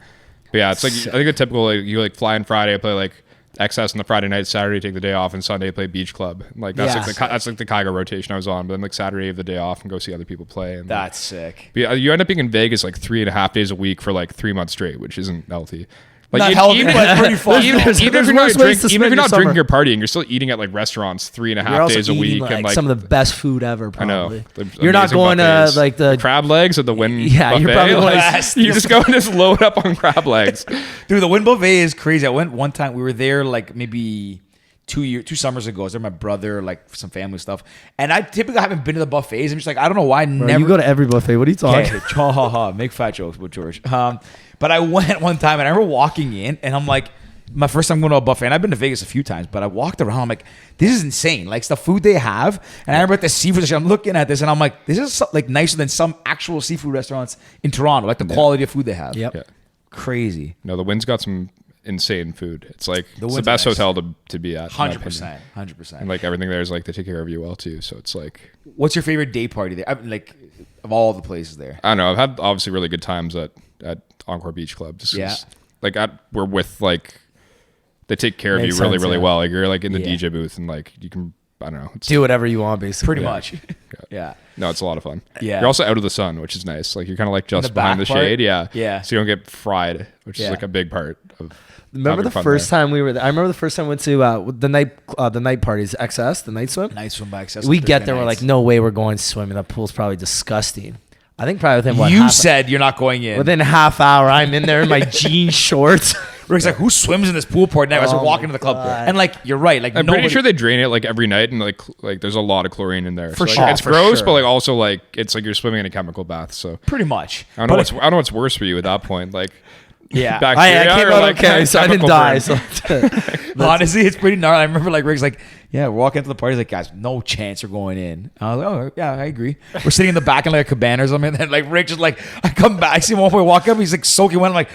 But yeah, it's like I think a typical like you like fly in Friday, I play like XS on the Friday night, Saturday take the day off, and Sunday play Beach Club. Like that's that's like the Kaigo rotation I was on. But then like Saturday I have the day off and go see other people play. And That's sick. but yeah, you end up being in Vegas like 3.5 days a week for like 3 months straight, which isn't healthy. Like Not healthy, but pretty fun. even There's if you're not, worse ways to even if spend you're not your drinking summer. or partying, you're still eating at like restaurants 3.5 You're also days a eating, week, and like some of the best food ever. I know. Probably. The You're not amazing going buffets. to like the crab legs at the Wynn Yeah, buffet. you're probably going Like, to- you just go and just load up on crab legs. Dude, the Wynn buffet is crazy. I went one time. We were there like maybe 2 summers ago. I was there with my brother, like for some family stuff. And I typically haven't been to the buffets. I'm just like, I don't know why. Bro, never you go to every buffet. What are you talking? Okay, ha ha ha. Make fat jokes with George. But I went one time and I remember walking in and I'm like, my first time going to a buffet, and I've been to Vegas a few times, but I walked around, I'm like, this is insane. Like, it's the food they have. And I remember at the seafood, I'm looking at this and I'm like, this is like nicer than some actual seafood restaurants in Toronto, like the quality of food they have. Yep. Yeah. Crazy. No, the Wynn's got some insane food. It's like it's the Wynn's best nice. hotel to be at. in my opinion. 100%. 100%. And like everything there is like they take care of you well too. So it's like What's your favorite day party there? I mean, like, of all the places there? I don't know. I've had obviously really good times at Encore Beach Club. Just 'cause, Yeah. like we're with like they take care Makes of you really sense, really yeah. well. Like you're like in the Yeah. DJ booth and like you can I don't know. It's, Do whatever you want, basically. Pretty much. Yeah. no, it's a lot of fun. Yeah. You're also out of the sun, which is nice. Like you're kind of like just the behind the back part? shade. Yeah. Yeah. So you don't get fried, which Yeah. is like a big part of. Remember having the fun first there. time we were there? I remember the first time we went to the night parties, XS, the night swim. Nice one by access. We get there, we're like, no way we're going swimming. That pool's probably disgusting. I think probably within what? You half, said you're not going in. within a half hour, I'm in there in my jean shorts. Rick's like, who swims in this pool party night as we're Oh walking my to the club? God. And like, you're right. Like, I'm pretty sure they drain it like every night, and like there's a lot of chlorine in there. For So, like, sure, it's for gross, sure. but like also like it's like you're swimming in a chemical bath. So pretty much. I don't know what's worse for you at that point. Like Yeah. I bacteria came or out like okay, so I didn't chemical die. burn? So Honestly, it's pretty gnarly. I remember like Rick's like, yeah, we're walking into the party. He's like, guys, no chance you're going in. I was like, oh, yeah, I agree. We're sitting in the back in like a cabana or something. And then like Rick just like, I come back, I see him one way walk up. He's like soaking wet. I'm like,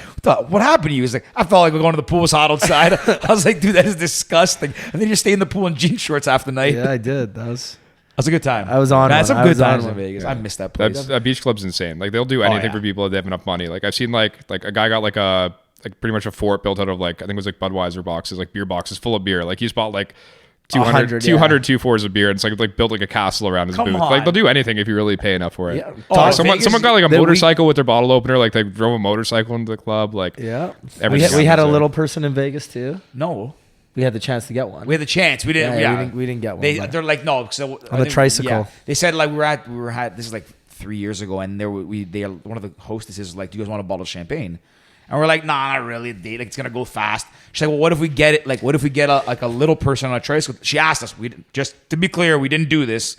what happened to you? He's like, I felt like we're going to the pool. It was hot outside. I was like, dude, that is disgusting. And then you stay in the pool in jean shorts half the night. yeah, I did. That was. That's a good time. I was on Man, one. some I good was on times in one. Vegas. I missed that place. That beach club's insane. Like they'll do anything yeah. for people if they have enough money. Like I've seen like a guy got like pretty much a fort built out of like I think it was like Budweiser boxes, like beer boxes full of beer. Like he's bought like 200 204s of beer and it's like built like a castle around his Come booth. on. Like they'll do anything if you really pay enough for it. Yeah. Someone Vegas- got like a That we- motorcycle with their bottle opener. Like they drove a motorcycle into the club. Like Yeah. everything We had a happens there. little person in Vegas too. No. We had the chance to get one. We had the chance. We didn't. Yeah, Yeah, we didn't get one, but- They're like no. So On the tricycle. They said like we were at this is like 3 years ago, and one of the hostesses was like, "Do you guys want a bottle of champagne?" And we're like, "Nah, not really. Like it's gonna go fast." She's like, "Well, what if we get it? Like, what if we get a little person on a tricycle?" She asked us. We just to be clear, we didn't do this.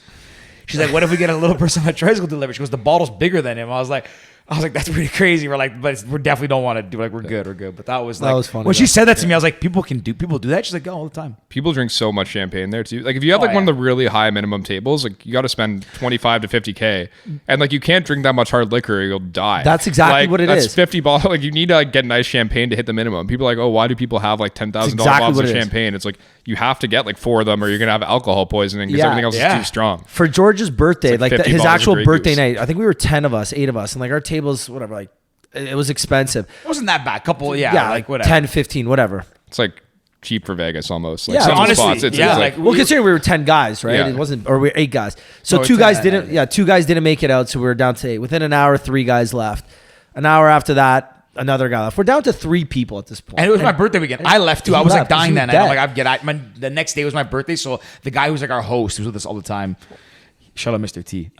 She's like, "What if we get a little person on a tricycle delivered?" She goes, "The bottle's bigger than him." I was like, "That's pretty crazy." We're like, "But we definitely don't want to do. Like, we're good." But that was funny, when she though. said that to me. I was like, "People do that." She's like, "Oh, all the time." People drink so much champagne there too. Like if you have like one of the really high minimum tables, like you got to spend 25 to 50K, and like you can't drink that much hard liquor or you'll die. That's exactly Like, what it that's is. 50 bottles. Like you need to like get nice champagne to hit the minimum. People are like, oh, why do people have like $10,000 exactly bottles what of it is. champagne? It's like you have to get like 4 of them or you're gonna have alcohol poisoning because Yeah. everything else Yeah. is too strong. For George's birthday, It's like like 50 his bottles of actual Grey birthday Goose. night, I think we were 8 of us, and like our tables, whatever, like it was expensive. It wasn't that bad. Couple, Yeah, like whatever. 10, 15, whatever. It's like cheap for Vegas almost. Like Yeah, some honestly, spots, it's yeah, like, like, Well, considering we were 10 guys, right? Yeah. It wasn't, or we were 8 guys. So Oh, two 10, guys yeah, didn't, yeah. 2 guys didn't make it out. So we were down to 8. Within an hour, 3 guys left. An hour after that, another guy left. We're down to 3 people at this point. And it was my birthday weekend. I left too. I you was like left, 'cause dying you that were night. I'm dead. like, the next day was my birthday. So the guy who's like our host, who's with us all the time. Shout out Mr. T.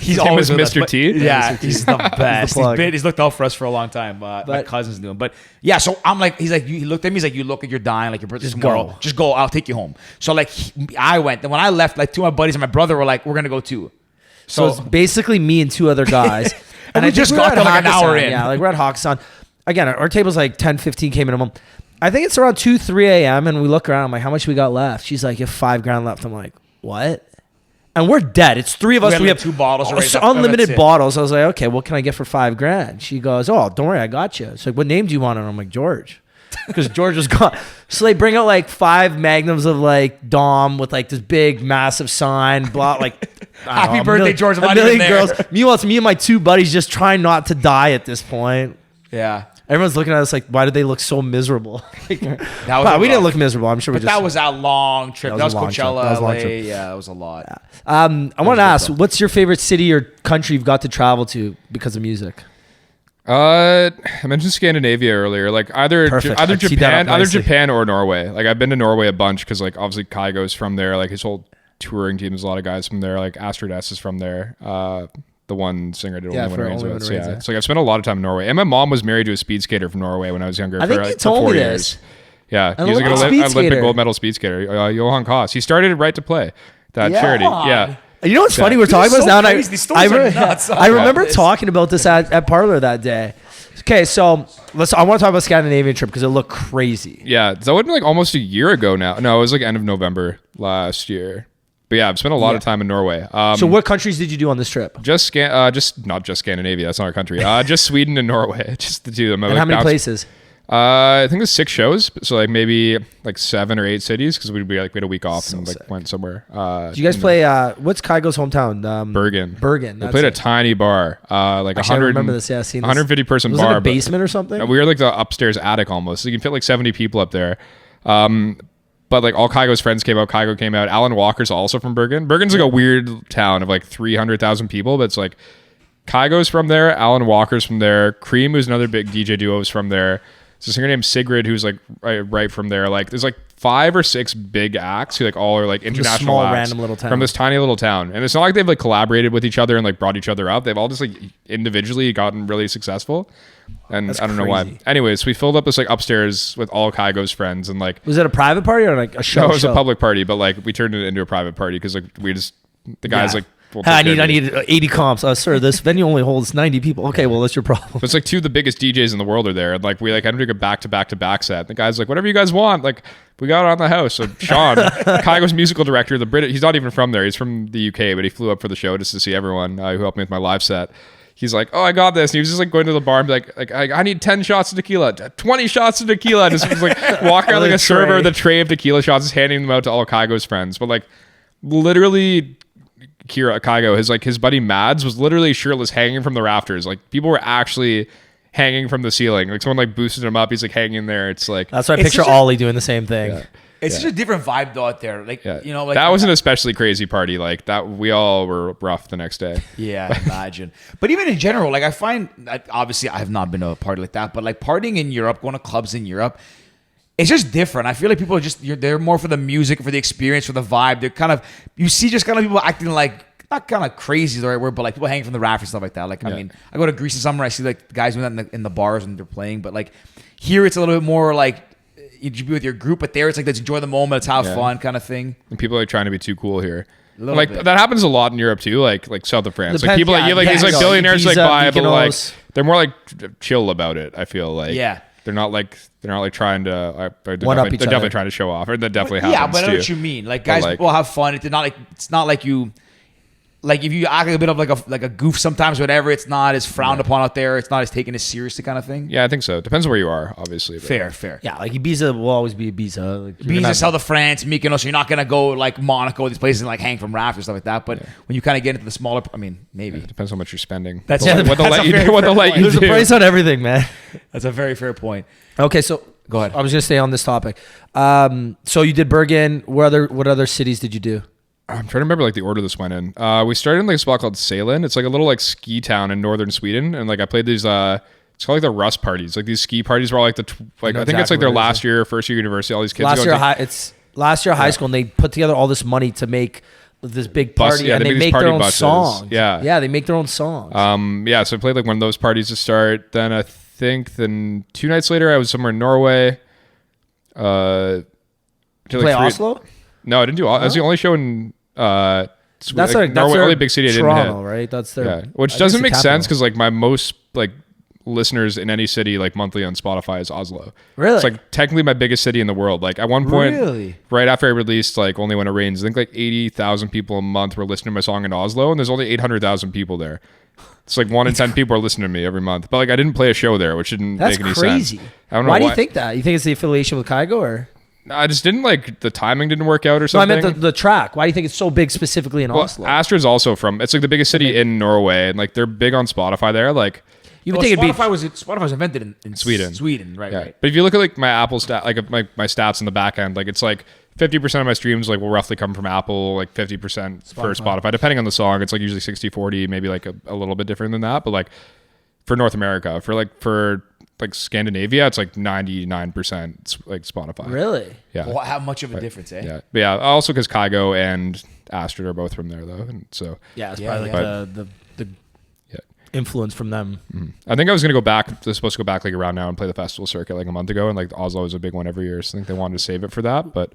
He's name always is with us, Mr. but- T? Yeah, he's the best. plug. He's looked out for us for a long time. My But- cousins knew him. But yeah, so I'm like, he looked at me. He's like, you look like you're dying. Like your birthday's Just tomorrow. go. Just go. I'll take you home. So like, I went. And when I left, like 2 of my buddies and my brother were like, we're gonna go too. So it's basically me and 2 other guys. And we I think just were got at there like an hour Hakkasan. in. Yeah, like we're at Hakkasan. Again, our table's like 10, 15 came in a month. I think it's around 2, 3 a.m. And we look around. I'm like, how much we got left? She's like, you have $5,000 left. I'm like, what? And we're dead. It's 3 of us. had We like have 2 bottles already. unlimited That's it. bottles. I was like, okay, what can I get for $5,000? She goes, oh, don't worry, I got you. She's like, what name do you want? And I'm like, George. Because George was gone. So they bring out like 5 magnums of like Dom with like this big massive sign, blah, like I don't Happy know, birthday, George. I'm a not million even there. girls. Meanwhile, it's me and my 2 buddies just trying not to die at this point. Yeah. Everyone's looking at us like, why do they look so miserable? That was Wow, we didn't rough. look miserable. I'm sure we But just. that was a long trip. That was a long trip. Coachella, That was a long LA. trip. Yeah, that was a lot. I want to ask, what's your favorite city or country you've got to travel to because of music? I mentioned Scandinavia earlier. Like either Perfect. I'd tee that Japan, up either nicely. Japan or Norway. Like I've been to Norway a bunch because like obviously Kaigo's from there. Like his whole touring team, there's a lot of guys from there. Like Astrid S is from there. The one singer did Yeah, Only for When It Rains. Only When With. It So, Rains, yeah. yeah. So like I've spent a lot of time in Norway. And my mom was married to a speed skater from Norway when I was younger. I think for, you like, told for 4 me years. this. Yeah, An he was like an Olympic speed Olympic skater. gold medal speed skater. Johan Koss. He started Right to Play, that Yeah. charity. Yeah. You know what's funny? We're This talking is about this so now. crazy. These stories are nuts. I remember This. talking about this at Parlor that day. Okay, so I want to talk about Scandinavian Trip because it looked crazy. Yeah, that would have been like almost a year ago now. No, it was like end of November last year. But yeah, I've spent a lot of time in Norway. So what countries did you do on this trip? Just not just Scandinavia. That's not our country. Just Sweden and Norway. Just the 2 of them. And how many places? I think there's 6 shows. So like maybe like 7 or 8 cities because we had a week off So and like sick. went somewhere. Did you guys play? What's Kaigo's hometown? Bergen. Bergen. We That's played a it. tiny bar, like Actually, I 100. remember this. Yeah, I've seen this. 150 person Was it bar. a but- basement or something? We were like the upstairs attic almost. So you can fit like 70 people up there. But like all Kaigo's friends came out. Kaigo came out. Alan Walker's also from Bergen. Bergen's like a weird town of like 300,000 people, but it's like Kaigo's from there. Alan Walker's from there. Cream, who's another big DJ duo, is from there. There's a singer named Sigrid who's like right from there. Like there's like 5 or 6 big acts who like all are like international small, acts random little town. from this tiny little town. And it's not like they've like collaborated with each other and like brought each other up. They've all just like individually gotten really successful. And That's I don't know why. crazy. Anyways, we filled up this like upstairs with all Kaigo's friends and like Was it a private party or like a show? no, it was show? a public party, but like we turned it into a private party because like the guys Yeah. like we'll Hey, I take care need of you. 80 comps. Sir, this venue only holds 90 people. Okay, well that's your problem. But it's like 2 of the biggest DJs in the world are there, and like we like had to do a back set. The guy's like, whatever you guys want, like we got it on the house. So Sean, Kaigo's musical director, the British, he's not even from there. He's from the UK, but he flew up for the show just to see everyone who helped me with my live set. He's like, oh, I got this. And he was just like going to the bar and be like I need 10 shots of tequila, 20 shots of tequila. And just was like walking around like a server with a tray of tequila shots, just handing them out to all Kaigo's friends. But like literally Kaigo, his buddy Mads was literally shirtless hanging from the rafters. Like people were actually hanging from the ceiling. Like someone like boosted him up. He's like hanging there. It's like That's why I It's picture such a- Ollie doing the same thing. It's such a different vibe though out there. Like yeah. you know, like that was an especially crazy party. Like that we all were rough the next day. Yeah, imagine. But even in general, like I find, obviously I have not been to a party like that, but like partying in Europe, going to clubs in Europe, it's just different. I feel like people are they're more for the music, for the experience, for the vibe. They're kind of, you see just kind of people acting like, not kind of crazy is the right word, but like people hanging from the rafters and stuff like that. Like, I mean, I go to Greece in summer, I see like guys doing that in the bars when they're playing, but like here it's a little bit more like, you'd be with your group, but there it's like let's enjoy the moment, let's have fun kind of thing. And people are trying to be too cool here. Little Like bit. that happens a lot in Europe too, like south of France. Like Depends- people like you like yeah, these like yeah. billionaires like Ibiza, buy, but like Mykonos. they're more like chill about it. I feel like Yeah. they're not like trying to they're One up definitely, each they're definitely other. trying to show off, or that definitely happens Yeah, but I know too. what you mean. Like guys like- will have fun. It's not like you. Like if you act like a bit of like a goof sometimes, whatever, it's not as frowned upon out there. It's not as taken as seriously kind of thing. Yeah, I think so. Depends where you are, obviously. But Fair. Yeah, like Ibiza will always be Ibiza. Like, you're gonna Ibiza, have- South of France, Mykonos. So you're not gonna go like Monaco, these places, and like hang from rafters stuff like that. But when you kind of get into the smaller, I mean, maybe it depends how much you're spending. That's what they'll that's let a you very do. What they'll fair let you point. There's do. a price on everything, man. That's a very fair point. Okay, so Go ahead. I was gonna stay on this topic. So you did Bergen. What other cities did you do? I'm trying to remember like the order this went in. We started in like a spot called Sälen. It's like a little like ski town in northern Sweden, and like I played these. It's called like the Rust parties, like these ski parties where all like I think it's like their first year university. All these kids. Last year of high school, and they put together all this money to make this big party, and they make their own buses. songs. Yeah, they make their own songs. So I played like one of those parties to start. Then I think 2 nights later I was somewhere in Norway. Did you play Oslo? No, I didn't do. I was the only show in. That's Norway, their only big city I didn't Toronto, hit. right? That's their. Which doesn't make sense because like my most like listeners in any city like monthly on Spotify is Oslo. Really? It's like technically my biggest city in the world. Like at one point, really? Right after I released like Only When It Rains, I think like 80,000 people a month were listening to my song in Oslo, and there's only 800,000 people there. It's like 1 in 10 people are listening to me every month. But like I didn't play a show there, which didn't make any crazy. sense. I don't know why do you think that? You think it's the affiliation with Kaigo, or? I just didn't like the timing didn't work out or something. No, I meant the track. Why do you think it's so big specifically in Oslo? Astrid's also it's like the biggest city in Norway, and like they're big on Spotify there. Like you would think Spotify was invented in Sweden. Sweden, right? But if you look at like my Apple stat, like my stats in the back end, like it's like 50% of my streams like will roughly come from Apple, like 50% for Spotify, depending on the song. It's like usually 60-40, maybe like a little bit different than that. But like for North America, for Scandinavia, it's like 99% like Spotify. Really? Yeah. Well, how much of a difference, eh? Yeah. But yeah. Also because Kaigo and Astrid are both from there though, and so it's probably like the influence from them. I think I was supposed to go back like around now and play the festival circuit like a month ago, and like Oslo is a big one every year, so I think they wanted to save it for that. But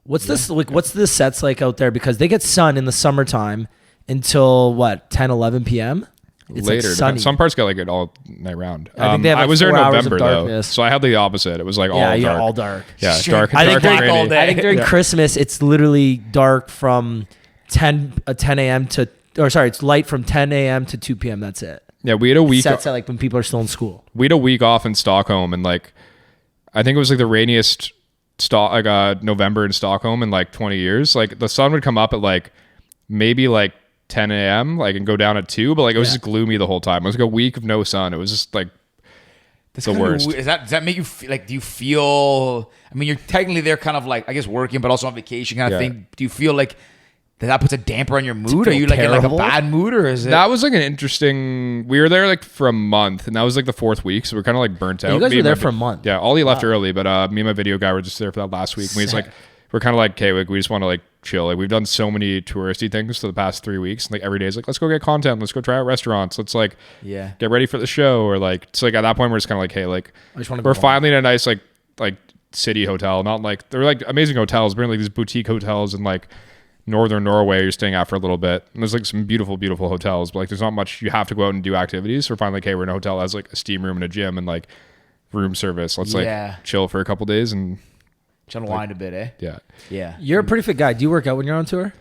what's the sets like out there? Because they get sun in the summertime until 10-11 p.m. It's later. like sunny. Some parts get like it all night round. I think they have like I was there in 4 hours of November though, darkness. so I had the opposite. It was like all dark. all dark. Yeah, Sure. dark. I think dark and rainy. all day. I think during Christmas it's literally dark from 10 a.m. it's light from 10 a.m. to 2 p.m. That's it. Yeah, we had a week. Sets at like when people are still in school. We had a week off in Stockholm, and like I think it was like the rainiest November in Stockholm in like 20 years. Like the sun would come up at like maybe like 10 a.m. like and go down at 2, but like it was just gloomy the whole time. It was like a week of no sun. It was just like the worst. Does that make you feel like? Do you feel? I mean, you're technically there, kind of like I guess working, but also on vacation kind of thing. Do you feel like that puts a damper on your mood? Are you like in like a bad mood, or is it? That was like an interesting. We were there like for a month, and that was like the 4th week, so we're kind of like burnt out. You guys were there for a month. Yeah, Ollie left early, but me and my video guy were just there for that last week. And we're kind of like, okay, we just want to like chill. Like we've done so many touristy things for the past 3 weeks. And, like every day is like, let's go get content. Let's go try out restaurants. Let's like get ready for the show. Or like, it's like at that point we're just kind of like, hey, like we're finally in a nice like city hotel. Not like, they're like amazing hotels. We're in like these boutique hotels in like northern Norway you're staying at for a little bit. And there's like some beautiful, beautiful hotels. But like there's not much, you have to go out and do activities. So we're finally like, hey, we're in a hotel that has like a steam room and a gym and like room service. Let's like chill for a couple days and unwind a bit, eh? Yeah. You're a pretty fit guy. Do you work out when you're on tour?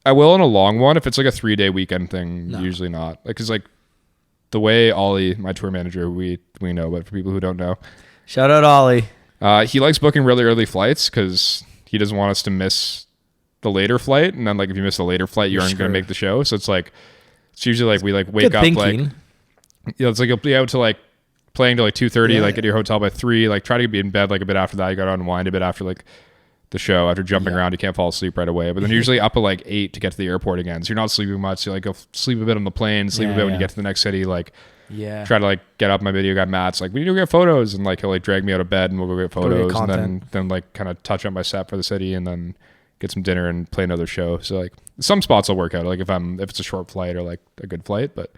I will on a long one. If it's like a 3-day weekend thing, usually not. Like, cause like the way Ollie, my tour manager, we know, but for people who don't know, shout out Ollie. He likes booking really early flights because he doesn't want us to miss the later flight. And then like if you miss the later flight, you aren't going to make the show. So it's like it's usually like we like wake up like it's like you'll be out to like playing till like 2:30, like at your hotel by 3, like try to be in bed like a bit after that. You got to unwind a bit after like the show. After jumping around, you can't fall asleep right away. But then you're usually up at like 8 to get to the airport again. So you're not sleeping much. So you like go sleep a bit on the plane, sleep a bit when you get to the next city. Like try to like get up. My video guy Matt's like, we need to get photos, and like he'll like drag me out of bed and we'll go get photos, and then like kind of touch up my set for the city, and then get some dinner and play another show. So like some spots will work out. Like if it's a short flight or like a good flight, but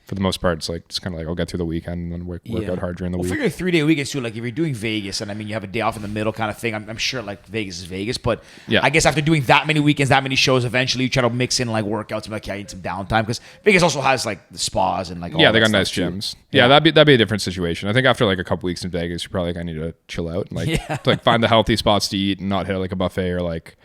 for the most part, it's like it's kind of like I'll get through the weekend and then work out hard during the week. Figure 3-day weekends too. Like if you're doing Vegas, and I mean you have a day off in the middle kind of thing. I'm sure like Vegas is Vegas, but I guess after doing that many weekends, that many shows, eventually you try to mix in like workouts and like I need some downtime because Vegas also has like the spas and like all they got nice gyms. Yeah, that'd be a different situation. I think after like a couple weeks in Vegas, you're probably like I need to chill out and like to, like find the healthy spots to eat and not hit like a buffet or like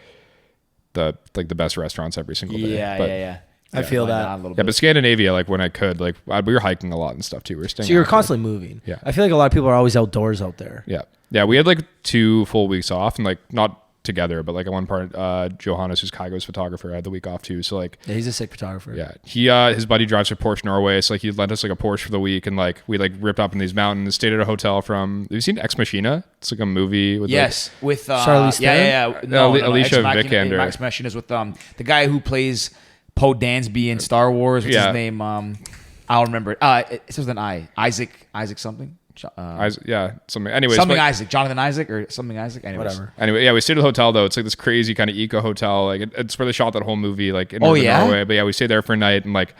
the best restaurants every single day. I feel that. But Scandinavia, like when I could, like we were hiking a lot and stuff too. We were staying. So you were constantly moving. Yeah. I feel like a lot of people are always outdoors out there. Yeah. Yeah. We had like 2 full weeks off, and like not together, but like at one part, Johannes, who's Kaigo's photographer, had the week off too. So like, Yeah, he's a sick photographer. yeah, his buddy drives a Porsche Norway, so like he lent us like a Porsche for the week, and like we like ripped up in these mountains, stayed at a hotel from. Have you seen Ex Machina? It's like a movie with with Charlize Theron. No, Alicia Vikander. Ex Machina is with the guy who plays Poe Dansby in Star Wars. What's his name? I'll remember. It starts with an I. Isaac something. Something. Anyways, Isaac, Jonathan Isaac or something Isaac. Anyways. Whatever. Anyway, yeah, we stayed at the hotel though. It's like this crazy kind of eco hotel. Like it's where they shot that whole movie. Like in Norway. But yeah, we stayed there for a night, and like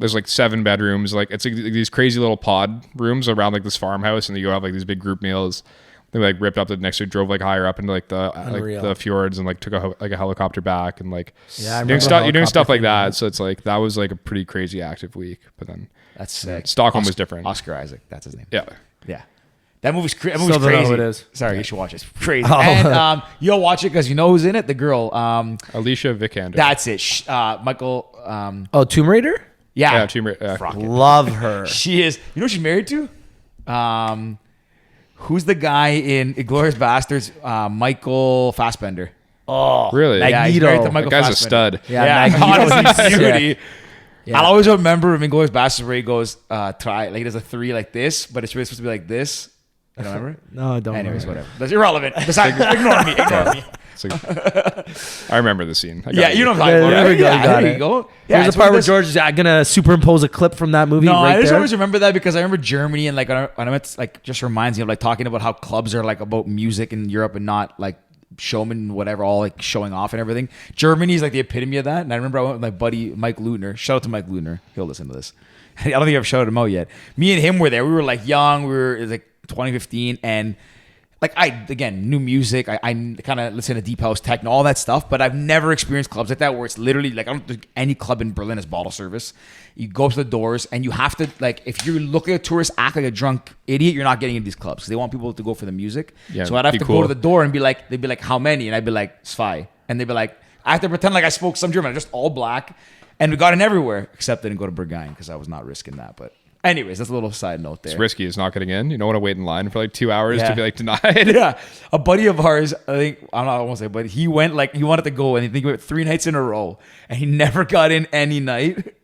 there's like 7 bedrooms. Like it's like these crazy little pod rooms around like this farmhouse, and you go have like these big group meals. Then we like ripped up the next year, drove like higher up into like the fjords, and like took a helicopter back, and like you're doing stuff like that. So it's like that was like a pretty crazy active week. But then that's sick. Stockholm was different. Oscar Isaac, that's his name. Yeah. That movie's crazy. Still don't know who it is. Sorry, you should watch it. It's crazy. And you'll watch it because you know who's in it. The girl. Alicia Vikander. That's it. Michael. Tomb Raider? Yeah. Tomb Raider. Love her. She is. You know who she's married to? Who's the guy in Inglourious Basterds? Michael Fassbender. Oh, really? Yeah, he's married to Michael that guy's Fassbender. a stud. Yeah, honestly, dude. Yeah. I'll always remember him in Inglourious Basterds where he goes, try, like he does a 3 like this, but it's really supposed to be like this. You don't remember? No, I don't. Anyways, whatever. That's irrelevant. Besides, ignore me. I remember the scene. You know what I'm talking about. There you go. Yeah, There's a part where George is gonna superimpose a clip from that movie. No, right I just there. always remember that because I remember Germany and like when I went, like just reminds me of like talking about how clubs are like about music in Europe and not like showman whatever, all like showing off and everything. Germany's like the epitome of that. And I remember I went with my buddy Mike Lutner. Shout out to Mike Lutner. He'll listen to this. I don't think I've shouted him out yet. Me and him were there. We were like young. It was like 2015, and like again new music. I kind of listen to deep house, techno, all that stuff. But I've never experienced clubs like that where it's literally like I don't think any club in Berlin has bottle service. You go up to the doors and you have to like if you're looking at tourists act like a drunk idiot, you're not getting into these clubs because they want people to go for the music. Yeah, so I'd have to go to the door and be like, they'd be like, how many? And I'd be like, zwei. And they'd be like, I have to pretend like I spoke some German, just all black. And we got in everywhere except I didn't go to Berghain because I was not risking that. But anyways, that's a little side note there. It's risky. It's not getting in. You don't want to wait in line for like 2 hours to be like denied. Yeah. A buddy of ours, I won't say, but he went like, he wanted to go and he went 3 nights in a row and he never got in any night.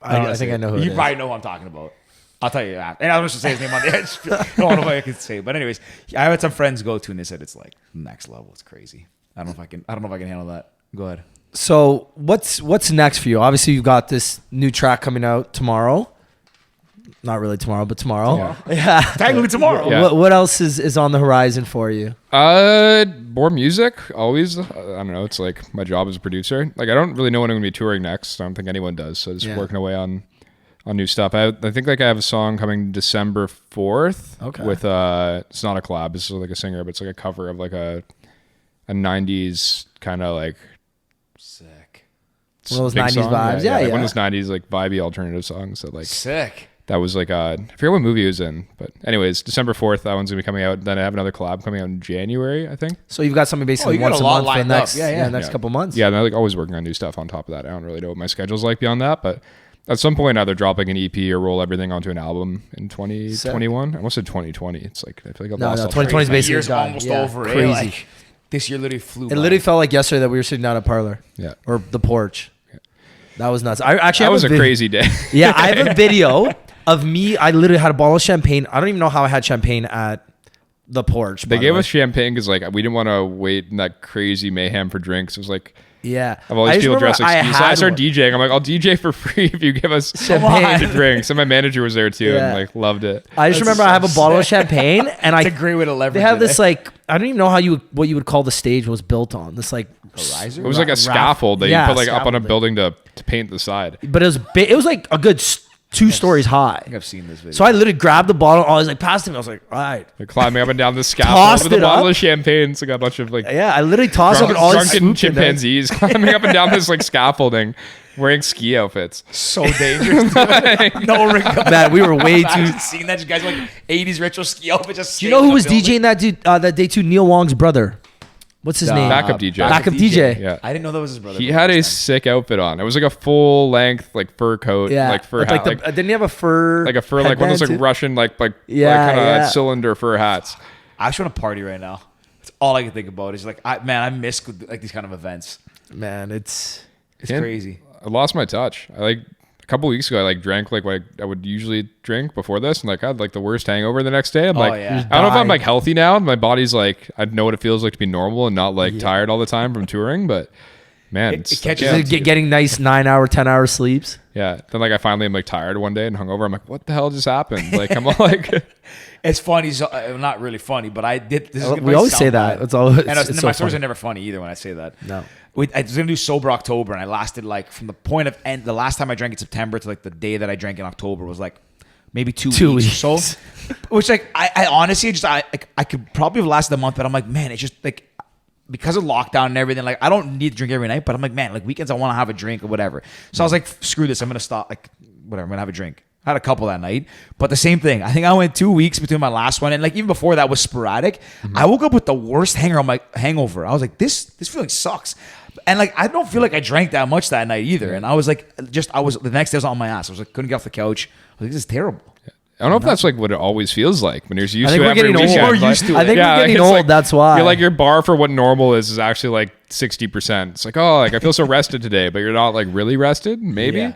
I think I know who it is. You probably know who I'm talking about. I'll tell you that. And I was just say his name on the edge. I don't know if I can say. But anyways, I had some friends go to and they said it's like next level. It's crazy. I don't know if I can handle that. Go ahead. So what's next for you? Obviously, you've got this new track coming out tomorrow. Not really tomorrow, but tomorrow. Yeah. Technically tomorrow. Yeah. What else is on the horizon for you? More music. Always. I don't know. It's like my job as a producer. Like I don't really know when I'm gonna be touring next. I don't think anyone does. So just working away on new stuff. I think like I have a song coming December 4th. Okay. With it's not a collab. It's like a singer, but it's like a cover of like a 90s kind of like sick. One of those 90s song. vibes. Yeah. Like one of those 90s like vibey alternative songs that like sick. That was like I forget what movie it was in, but anyways, December 4th, that one's gonna be coming out. Then I have another collab coming out in January, I think. So you've got something basically once a month for the next couple months. Yeah, and I'm like always working on new stuff on top of that. I don't really know what my schedule's like beyond that, but at some point either drop like an EP or roll everything onto an album in 2021. I almost said 2020. It's like I feel like I've lost 2020 is basically year's almost over. Crazy. Like, this year literally flew by. It literally felt like yesterday that we were sitting down at Parlor. Yeah. Or the porch. Yeah. That was nuts. That was a crazy day. Yeah, I have a video of me. I literally had a bottle of champagne. I don't even know how I had champagne at the porch. They gave us champagne because like we didn't want to wait in that crazy mayhem for drinks. It was like yeah, of all these people dressed like skis. I started DJing. I'm like, I'll DJ for free if you give us champagne to drink. And my manager was there too and like loved it. I just remember I have a bottle of champagne and it's a great way to leverage. They have this like I don't even know what you would call the stage was built on. This like riser. It was like a scaffold that you put like up on a building to paint the side. But it was like a good 2 stories high. I think I've seen this video. So I literally grabbed the bottle. I was like, passed him. I was like, all right. They're climbing up and down the scaffold with a bottle of champagne. So I got a bunch of like I literally tossed up and all drunken chimpanzees climbing up and down this like scaffolding, wearing ski outfits. So dangerous. No regard. Man, we were way too. Seeing that, you guys like 80s retro ski outfit. Just do you know who was DJing that dude that day too? Neil Wong's brother. What's his name? Backup DJ. Backup DJ. Yeah. I didn't know that was his brother. He had a sick outfit on. It was like a full length like fur coat, like fur hat. Didn't he have a fur? Like a fur, like one of those like Russian like kind of cylinder fur hats. I just want to party right now. That's all I can think about. Is like, I miss like these kind of events. Man, it's crazy. I lost my touch. A couple weeks ago, I drank like what I would usually drink before this, and I had like the worst hangover the next day. I'm I don't know if I'm like healthy now. My body's like, I know what it feels like to be normal and not like tired all the time from touring, but. Man, it catches getting nice 9-hour, 10-hour sleeps. Yeah. Then I finally am like tired one day and hungover. I'm like, what the hell just happened? Like I'm all like, it's funny. So, not really funny, but I did. We always say that. It's always. And my stories are never funny either when I say that. No. I was gonna do sober October, and I lasted like from the point of end. The last time I drank in September to like the day that I drank in October was like maybe 2 weeks or so. Which like I honestly I could probably have lasted a month, but I'm like, man, it's just like. Because of lockdown and everything, like I don't need to drink every night, but I'm like, man, like weekends I want to have a drink or whatever. So I was like, screw this, I'm gonna stop. Like whatever, I'm gonna have a drink. I had a couple that night, but the same thing. I think I went 2 weeks between my last one, and like even before that was sporadic. I woke up with the worst hangover. I was like, this feeling sucks, and like I don't feel like I drank that much that night either. And I was like, the next day I was on my ass. I was like, couldn't get off the couch. I was like, this is terrible. I don't know if that's like what it always feels like when you're used to it. We're getting old. We're used to it. I think we're getting old. Like, that's why. You're like your bar for what normal is actually like 60%. It's like, oh, like I feel so rested today, but you're not like really rested. Maybe. Yeah.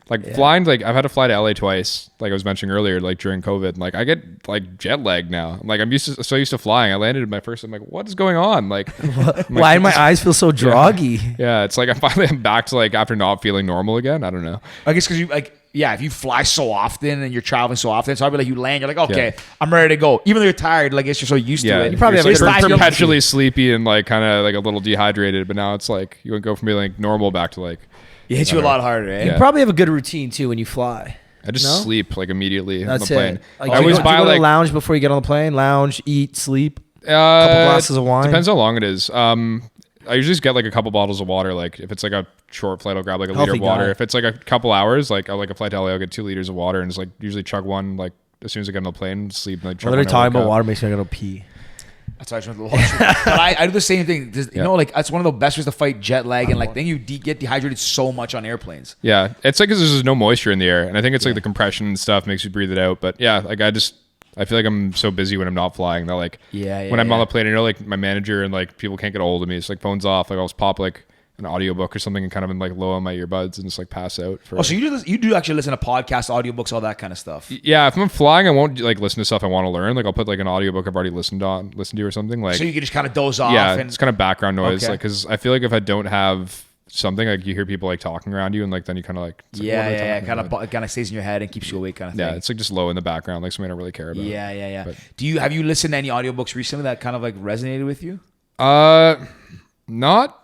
Like flying, like I've had to fly to LA twice, like I was mentioning earlier, like during COVID. Like I get like jet lag now. Like I'm used to flying. I landed in my first. I'm like, what is going on? Like, why do my eyes feel so droggy? Yeah, it's like I'm back to like after not feeling normal again. I don't know. I guess because you like. Yeah, if you fly so often and you're traveling so often, so I'll be like, you land, you're like, okay, I'm ready to go. Even though you're tired, like, I guess you're so used to it. You probably have perpetually sleepy and like kind of like a little dehydrated, but now it's like you would go from being like normal back to like. It hits you a lot harder, eh? You probably have a good routine too when you fly. I just sleep like immediately on the That's plane. Like, I always buy like lounge before you get on the plane. Lounge, eat, sleep. Couple glasses of wine. Depends how long it is. I usually just get like a couple bottles of water. Like if it's like a short flight, I'll grab like a liter of water. If it's like a couple hours, like I'll like a flight to LA, I'll get 2 liters of water and just like usually chug one like as soon as I get on the plane, sleep. And, like, chug Literally talking about water makes me want to pee. That's why I drink the water. But I do the same thing. You know, like that's one of the best ways to fight jet lag and like then you get dehydrated so much on airplanes. Yeah, it's like 'cause there's no moisture in the air, and I think it's like the compression and stuff makes you breathe it out. But yeah, like I feel like I'm so busy when I'm not flying that like when I'm on the plane, like my manager and like people can't get a hold of me. It's like phone's off. Like I'll just pop like an audiobook or something and kind of in like low on my earbuds and just like pass out. So you do actually listen to podcasts, audiobooks, all that kind of stuff. Yeah, if I'm flying, I won't like listen to stuff I want to learn. Like I'll put like an audiobook I've already listened to or something. Like so you can just kind of doze off. Yeah, and it's kind of background noise. Like because I feel like if I don't have something like you hear people like talking around you and like then you kind of like kind of stays in your head and keeps you awake kind of thing. Yeah, it's like just low in the background, like something I don't really care about. Yeah. But have you listened to any audiobooks recently that kind of like resonated with you? Not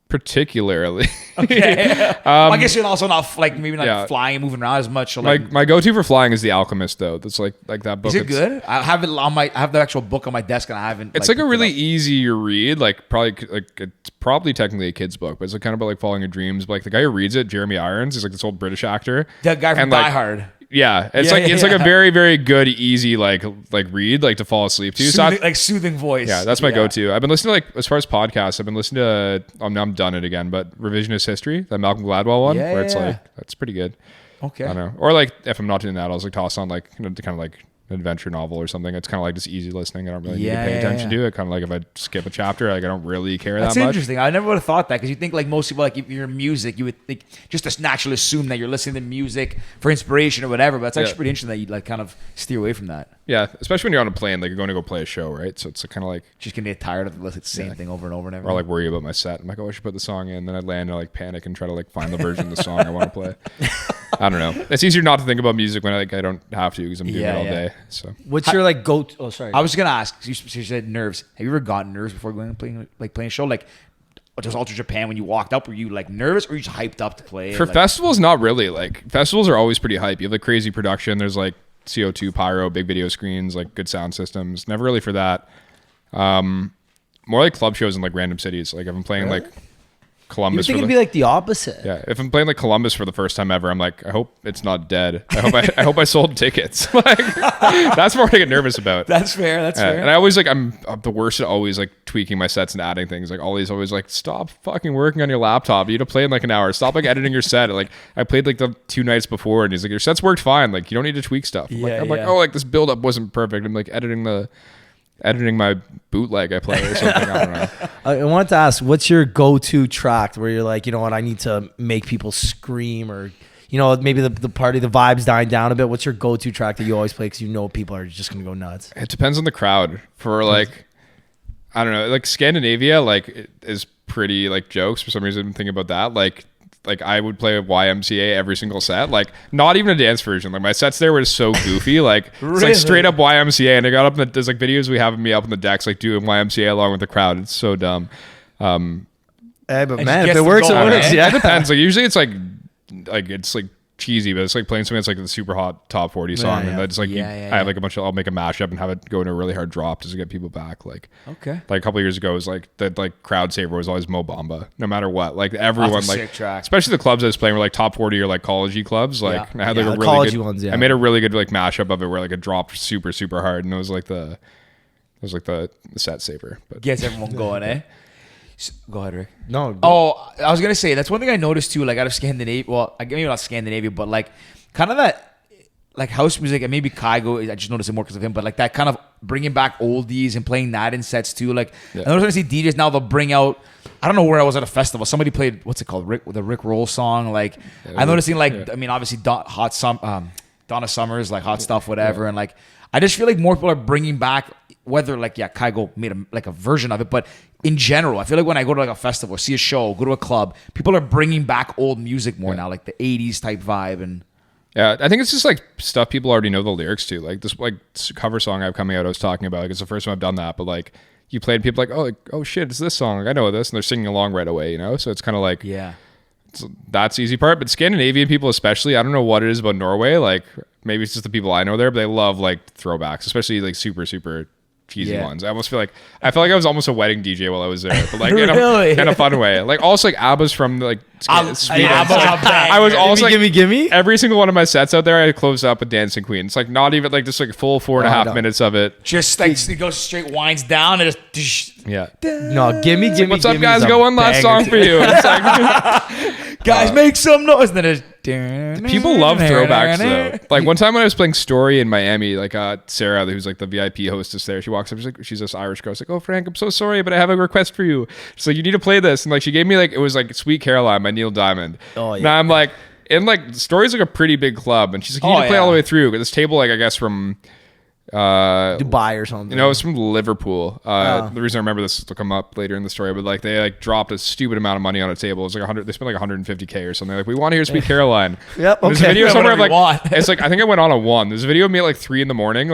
particularly. Okay. I guess you're also not like maybe not flying and moving around as much. So like, my go-to for flying is The Alchemist though. That's like that book. Is it good? I have the actual book on my desk and I haven't. It's like a really easy read. Like it's probably technically a kid's book, but it's like kind of about like following your dreams. But like the guy who reads it, Jeremy Irons, is like this old British actor. That guy from Die Hard. Yeah, it's like a very, very good, easy like read like to fall asleep to. Soothing voice. Yeah, that's my go-to. I've been listening to like as far as podcasts, I've been listening to I'm done it again, but Revisionist History, that Malcolm Gladwell one, where it's like that's pretty good. Okay. I don't know. Or like if I'm not doing that, I'll just like toss on like kind of like an adventure novel or something. It's kind of like just easy listening. I don't really need to pay attention to it. Kind of like if I skip a chapter, like I don't really care that much. That's interesting. I never would have thought that because you think like most people, like if you're in music, you would think just naturally assume that you're listening to music for inspiration or whatever. But it's actually pretty interesting that you like kind of steer away from that. Yeah, especially when you're on a plane, like you're going to go play a show, right? So it's kind of like just gonna get tired of the same thing over and over and over. Or like worry about my set. I'm like, oh, I should put the song in. Then I land and I like panic and try to like find the version of the song I want to play. I don't know. It's easier not to think about music when I don't have to because I'm doing it all day. So what's your like go? Oh, sorry. I was gonna ask. You said nerves. Have you ever gotten nerves before going playing a show? Like just Ultra Japan when you walked up, were you like nervous or were you just hyped up to play? For festivals, not really. Like festivals are always pretty hype. You have like crazy production. There's like CO2 pyro, big video screens, like good sound systems. Never really for that. More like club shows in like random cities. Like if I'm playing like Columbus. You think it'd be like the opposite? Yeah, if I'm playing like Columbus for the first time ever, I'm like, I hope it's not dead. I hope I sold tickets. Like that's more what I get nervous about. That's fair. That's fair. And I always like I'm the worst at always like tweaking my sets and adding things. Like Ollie's always like, stop fucking working on your laptop. You need to play in like an hour. Stop like editing your set. Like I played like the 2 nights before, and he's like, your set's worked fine. Like you don't need to tweak stuff. I'm like, oh, like this build up wasn't perfect. I'm like editing the editing my bootleg I play or something. I don't know. I wanted to ask, what's your go-to track where you're like, you know what, I need to make people scream, or you know, maybe the vibe's dying down a bit. What's your go-to track that you always play because you know people are just gonna go nuts? It depends on the crowd. For like, I don't know, like Scandinavia, like it is pretty like jokes. For some reason, I'm thinking about that. Like I would play a YMCA every single set, like not even a dance version. Like my sets there were just so goofy, like it's like straight up YMCA. And I got up in there's like videos we have of me up on the decks, like doing YMCA along with the crowd. It's so dumb. Hey, but man, if it works, it works. Yeah, it depends. Like usually it's like it's like cheesy, but it's like playing something that's like the super hot top 40 song, and that's like I have like a bunch of, I'll make a mashup and have it go into a really hard drop just to get people back. Like okay, like a couple of years ago, it was like the like crowd saver was always Mo Bamba, no matter what. Like everyone, like especially the clubs I was playing were like top 40 or like college-y clubs. Like I had like a really good ones. I made a really good like mashup of it where like it dropped super super hard, and it was like the set saver. But gets everyone going, eh? Go ahead, Rick. No. Oh, I was gonna say that's one thing I noticed too. Like out of Scandinavia, well, maybe not Scandinavia, but like kind of that, like house music, and maybe Kaigo. I just noticed it more because of him. But like that kind of bringing back oldies and playing that in sets too. Like I noticed when I see DJs now, they'll bring out. I don't know where I was at a festival. Somebody played what's it called, the Rick Roll song. Like I'm noticing I mean, obviously Donna Summers, like hot stuff, whatever, and like I just feel like more people are bringing back. Whether like Kaigo made a version of it, but in general, I feel like when I go to like a festival, or see a show, go to a club, people are bringing back old music more now, like the '80s type vibe, and I think it's just like stuff people already know the lyrics to. Like this like cover song I have coming out, I was talking about. Like it's the first time I've done that, but like you played, people like oh shit, it's this song. Like I know this, and they're singing along right away, you know. So it's kind of like that's the easy part. But Scandinavian people especially, I don't know what it is about Norway. Like maybe it's just the people I know there, but they love like throwbacks, especially like super super cheesy ones. I almost feel like I was almost a wedding DJ while I was there, but like really? in a fun way. Like also like ABBA's from like Sweden. I was also gimme. Every single one of my sets out there, I closed up with Dancing Queen. It's like not even like just like full 4.5 minutes of it. Just like it goes straight, winds down, and just No, gimme. What's up, guys? Go one last song for you. It's like, guys, make some noise. And then it's people love throwbacks though. Like one time when I was playing Story in Miami, like Sarah, who's like the VIP hostess there, she walks up, she's this Irish girl. She's like, "Oh Frank, I'm so sorry, but I have a request for you." She's like, "You need to play this," and like she gave me like it was like Sweet Caroline by Neil Diamond. Oh yeah. Now I'm like, and like Story's like a pretty big club, and she's like, "You need to play all the way through." This table, like I guess from Dubai or something. You know, it's from Liverpool. The reason I remember this will come up later in the story, but like they like dropped a stupid amount of money on a table. It was like 100. They spent like 150K or something. Like, we want to hear Sweet Caroline. Yep. Okay. There's a video somewhere of like it's like I think I went on a 1. There's a video of me at like 3 a.m.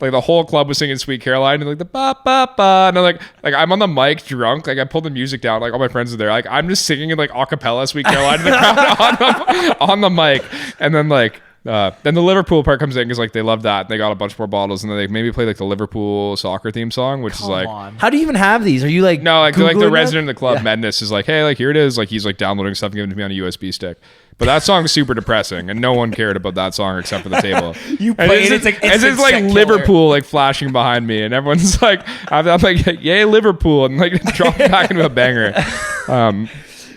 Like the whole club was singing Sweet Caroline and like the ba ba ba, and I'm like I'm on the mic drunk. Like I pulled the music down. Like all my friends are there. Like I'm just singing in like a cappella Sweet Caroline in the crowd on the mic, and then like. Then the Liverpool part comes in because like they love that. They got a bunch more bottles, and then they maybe play like the Liverpool soccer theme song, which is like, how do you even have these? Are you like no, like the resident of the club, Madness, is like, hey, like here it is. Like he's like downloading stuff and giving it to me on a USB stick. But that song's super depressing, and no one cared about that song except for the table. You play it, it's like Liverpool like flashing behind me, and everyone's like, I'm like, yay Liverpool, and like drop back into a banger.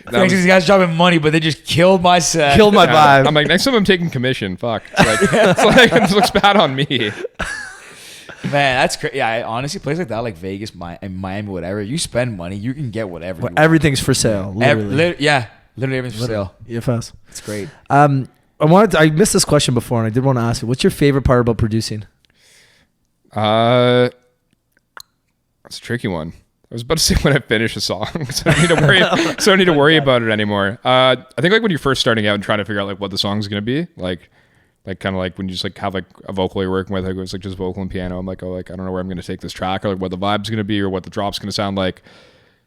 Thanks, these guys dropping money, but they just killed my set. Killed my vibe. I'm like, next time I'm taking commission. Fuck. It's like it looks bad on me. Man, that's crazy. Yeah, honestly, places like that, like Vegas, Miami, whatever, you spend money, you can get whatever. Well, everything's for sale. Literally. Literally everything's for sale. EFS. It's great. I missed this question before, and I did want to ask you, what's your favorite part about producing? That's a tricky one. I was about to say when I finish a song, so I don't need to worry about it anymore. I think like when you're first starting out and trying to figure out like what the song's gonna be, like kind of like when you just like have like a vocal you're working with, like it was like just vocal and piano. I'm like, oh, like I don't know where I'm gonna take this track, or like what the vibe's gonna be, or what the drop's gonna sound like.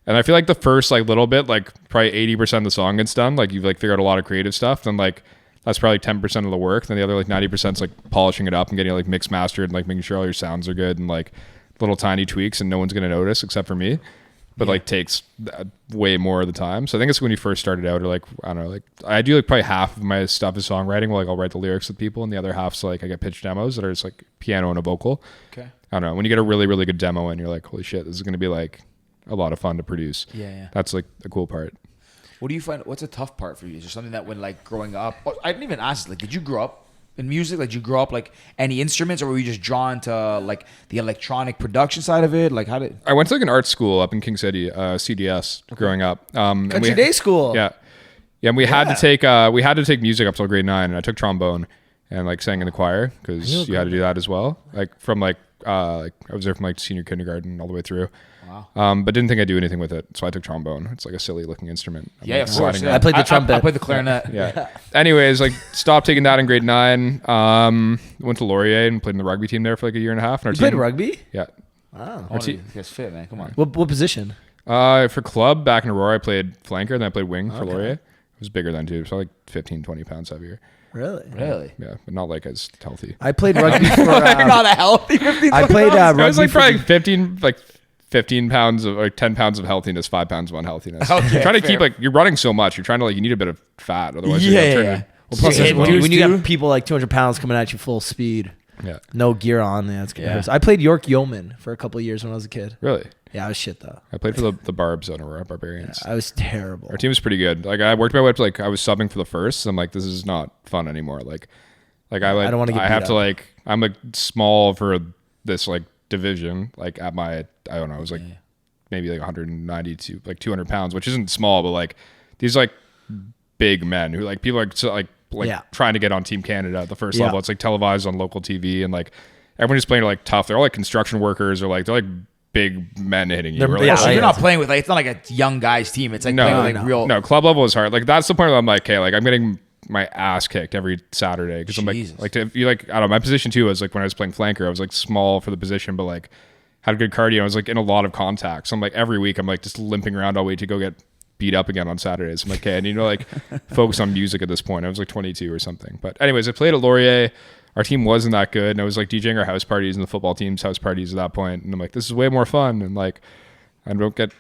And I feel like the first like little bit, like probably 80% of the song gets done. Like you've like figured out a lot of creative stuff, then like that's probably 10% of the work. Then the other like 90% is like polishing it up and getting it like mixed mastered and like making sure all your sounds are good and like little tiny tweaks, and no one's going to notice except for me, but like takes way more of the time. So I think it's when you first started out, or like I don't know, like I do like probably half of my stuff is songwriting. Like I'll write the lyrics with people, and the other half's like I get pitch demos that are just like piano and a vocal. Okay. I don't know, when you get a really really good demo and you're like, holy shit, this is going to be like a lot of fun to produce. Yeah. That's like the cool part. What do you find? What's a tough part for you? Is there something that when like growing up? I didn't even ask. Like, did you grow up in music? Like, did you grow up like any instruments, or were you just drawn to like the electronic production side of it? Like, how did I went to like an art school up in King City, CDS, growing up. Country day school. Yeah, and we had to take music up till grade 9, and I took trombone and like sang in the choir because you had to do that as well. Like from like I was there from like senior kindergarten all the way through. Wow. But didn't think I'd do anything with it, so I took trombone. It's like a silly looking instrument. Yeah, of course. Yeah. I played the trumpet. I played the clarinet. Yeah. Anyways, like stopped taking that in grade 9. Went to Laurier and played in the rugby team there for like a year and a half. And our You played rugby? Yeah. Wow. You guys fit, man. Come on. What position? For club back in Aurora, I played flanker, and then I played wing for Laurier. It was bigger then too, so like 15, 20 pounds heavier. Really? Yeah, but not like as healthy. I played rugby for. Not a healthy. I played rugby. I was like probably 15 pounds of like 10 pounds of healthiness, 5 pounds of unhealthiness. Okay, you're trying to fair. keep like you're running so much. You're trying to like you need a bit of fat, otherwise you're Yeah. turning. Well, plus, Yeah, when you dude. got people like 200 pounds coming at you full speed, Yeah. no gear on, that's good. Yeah. I played York Yeoman for a couple of years when I was a kid. Really? Yeah, I was shit though. I played for the Barbs on Aurora Barbarians. I was terrible. Our team was pretty good. Like I worked my way up to like I was subbing for the first. So I'm like, this is not fun anymore. Like I don't wanna get I beat have to up. like I'm like small for this like division. Like at my I don't know, I was like maybe like 190 to like 200 pounds, which isn't small, but like these like big men who like people are so, like trying to get on Team Canada at the first level. It's like televised on local TV, and like everyone who's playing are like tough. They're all like construction workers, or like they're like big men hitting you. They're- We're, like, yeah, So I- you're not playing with like it's not like a young guys team. It's like playing with like real. No, club level is hard. Like that's the point where I'm like, okay, like I'm getting my ass kicked every Saturday because I'm Jesus. like if you like I don't know, my position too was like when I was playing flanker, I was like small for the position, but like had good cardio. I was like in a lot of contact. So I'm like every week I'm like just limping around all week to go get beat up again on Saturdays. I'm like, okay, I need to like focus on music at this point. I was like 22 or something. But anyways, I played at Laurier. Our team wasn't that good, and I was like DJing our house parties and the football team's house parties at that point. And I'm like, this is way more fun, and like I don't get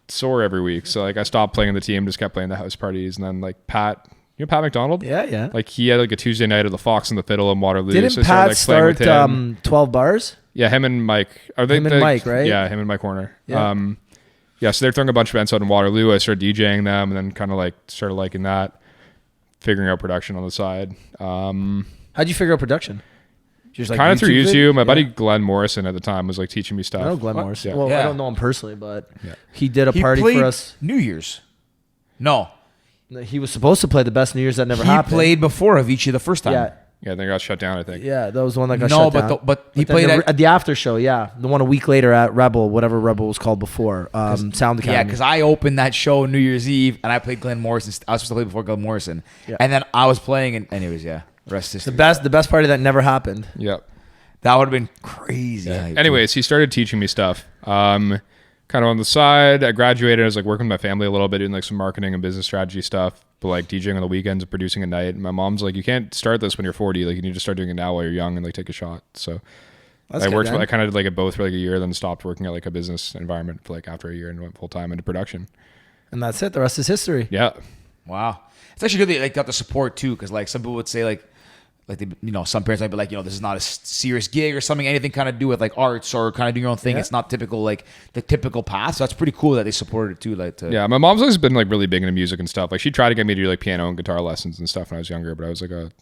sore every week. So like I stopped playing the team, just kept playing the house parties. And then like Pat, you know Pat McDonald? Yeah. Like he had like a Tuesday night of the Fox and the Fiddle in Waterloo. Didn't So I started, Pat like, playing with start him. 12 bars? Yeah, him and Mike. Are they Him and Mike, right? Yeah, him and Mike Horner. Yeah. Yeah, so they're throwing a bunch of events out in Waterloo. I started DJing them, and then kind of like started liking that, figuring out production on the side. How'd you figure out production? Just like Kind of through vid? YouTube. My Yeah. buddy Glenn Morrison at the time was like teaching me stuff. I know Glenn Morrison. Yeah. Well, Yeah. I don't know him personally, but Yeah. he did a He party played for us. New Year's. No, He was supposed to play the best New Year's that never he happened. played before Avicii the first time. Yeah, Yeah, they got shut down, I think. yeah, that was the one that got No, shut but down. but he then played at the after show. Yeah, the one a week later at Rebel, whatever Rebel was called before. Sound Academy. Yeah, because I opened that show New Year's Eve, and I played Glenn Morrison. I was supposed to play before Glenn Morrison, Yeah. and then I was playing. And anyways, yeah, rest is the best party that never happened. Yep. That would have been crazy. Yeah. Anyways, he started teaching me stuff. Kind of on the side. I graduated. I was like working with my family a little bit, doing like some marketing and business strategy stuff, but like DJing on the weekends and producing at night. And my mom's like, you can't start this when you're 40. Like you need to start doing it now while you're young and like take a shot. So That's I good, worked. man. I kind of did like it both for like a year, then stopped working at like a business environment for like after a year and went full time into production. And that's it. The rest is history. Yeah. Wow, it's actually good that you like got the support too, because like some people would say like they, some parents might be like, this is not a serious gig or something, anything kind of do with like arts or kind of doing your own thing. Yeah. It's not typical like the typical path. So that's pretty cool that they supported it too. Like to, Yeah, my mom's always been like really big into music and stuff. Like she tried to get me to do like piano and guitar lessons and stuff when I was younger, but I was like a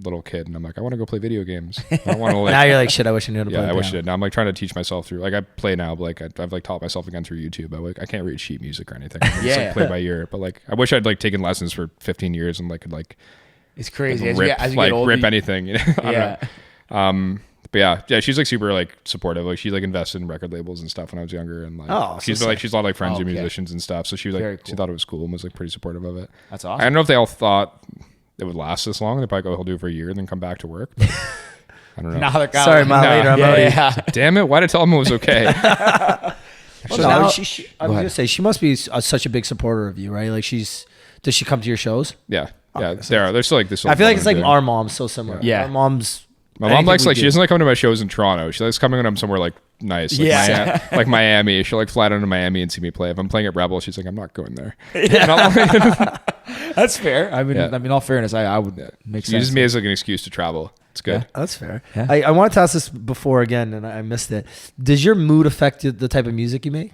little kid and I'm like, I want to go play video games. I don't want to like Now you're like, shit, I wish I knew how to play. yeah, I wish I piano. did. Now I'm like trying to teach myself through like I play now, but like I've like taught myself again through YouTube. I can't read sheet music or anything. I just Yeah. like play by ear. But like I wish I'd like taken lessons for 15 years and like could like it's crazy. rip, As you like get older, rip anything. You know? I don't yeah. know. But yeah, she's like super like supportive. Like she like invested in record labels and stuff when I was younger, and like Oh, so she's like she's a lot of like friends Oh, who are okay. musicians and stuff. So she was Very like she cool. thought it was cool and was like pretty supportive of it. That's I awesome. don't know if they all thought it would last this long. They probably go, he'll do it for a year and then come back to work. But I don't know. Now they're kind Sorry, of Ma, later, I'm out. yeah. Damn it! Why did I tell him it was okay? So So now now- I was gonna say she must be such a big supporter of you, right? Like does she come to your shows? Yeah, yeah. They're still like this. I feel like it's like our mom's so similar. Yeah. Our mom's. My mom anything likes we like she do. doesn't like coming to my shows in Toronto. She likes coming when I'm somewhere like nice, like, Yeah. like Miami. She'll like fly down to Miami and see me play. If I'm playing at Rebel, she's like, I'm not going there. And I'm like- That's fair. I mean, Yeah. all fairness, I would make she sense. uses me as like an excuse to travel. It's good. That's fair. Yeah. I wanted to ask this before again, and I missed it. Does your mood affect the type of music you make?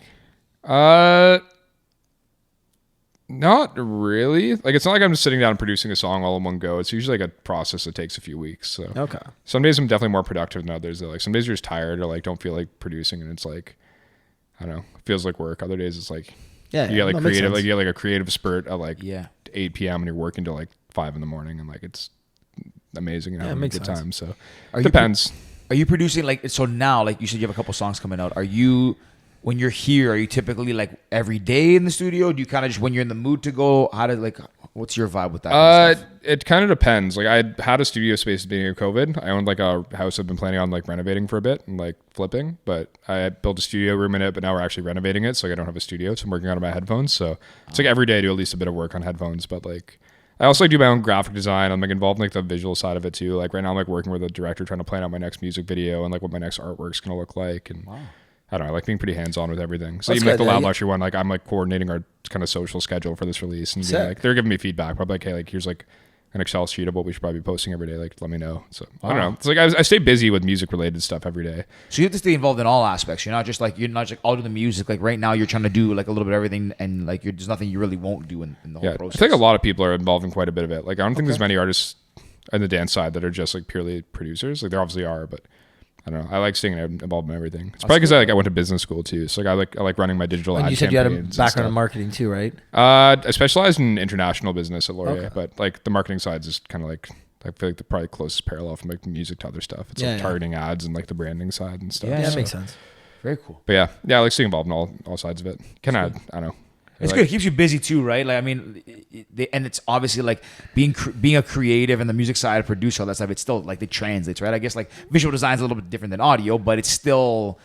Not really. Like, it's not like I'm just sitting down and producing a song all in one go. It's usually like a process that takes a few weeks. So Okay. some days I'm definitely more productive than others. Like some days you're just tired or like don't feel like producing, and it's like, I don't know, it feels like work. Other days it's like, you get like creative, like you get like a creative spurt at like 8 p.m. and you're working till like 5 a.m. and like it's amazing and having a good time. So it depends. Are you producing like, so now, like you said, you have a couple songs coming out. Are you, when you're here, are you typically like every day in the studio? Do you kind of just, when you're in the mood to go, what's your vibe with that kind of stuff? It kind of depends. Like I had a studio space at the beginning of COVID. I owned like a house I've been planning on like renovating for a bit and like flipping, but I built a studio room in it, but now we're actually renovating it. So like I don't have a studio. So I'm working on my headphones. So it's like every day I do at least a bit of work on headphones, but like I also like do my own graphic design. I'm like involved in like the visual side of it too. Like right now I'm like working with a director trying to plan out my next music video and like what my next artwork's going to look like. And I don't know, I like being pretty hands-on with everything. So even like the Loud Luxury one, like I'm like coordinating our kind of social schedule for this release and being like, they're giving me feedback. Probably like, hey, like here's like an Excel sheet of what we should probably be posting every day. Like, let me know. So I don't know. It's like I stay busy with music related stuff every day. So you have to stay involved in all aspects. You're not just like all do the music. Like right now you're trying to do like a little bit of everything, and like there's nothing you really won't do in the whole process. I think a lot of people are involved in quite a bit of it. Like I don't think there's many artists on the dance side that are just like purely producers. Like there obviously are, but I don't know. I like staying involved in everything. It's probably because I went to business school too. So like I like running my digital ad campaigns. You said you had a background in marketing too, right? I specialized in international business at Laurier, but like the marketing side is just kind of like, I feel like the probably closest parallel from like music to other stuff. It's like targeting ads and like the branding side and stuff. Yeah, that makes sense. Very cool. But yeah, I like staying involved in all sides of it. I don't know. It's good. It keeps you busy too, right? Like I mean, and it's obviously like being a creative and the music side, a producer, all that stuff. It's still like it translates, right? I guess like visual design is a little bit different than audio, but it's still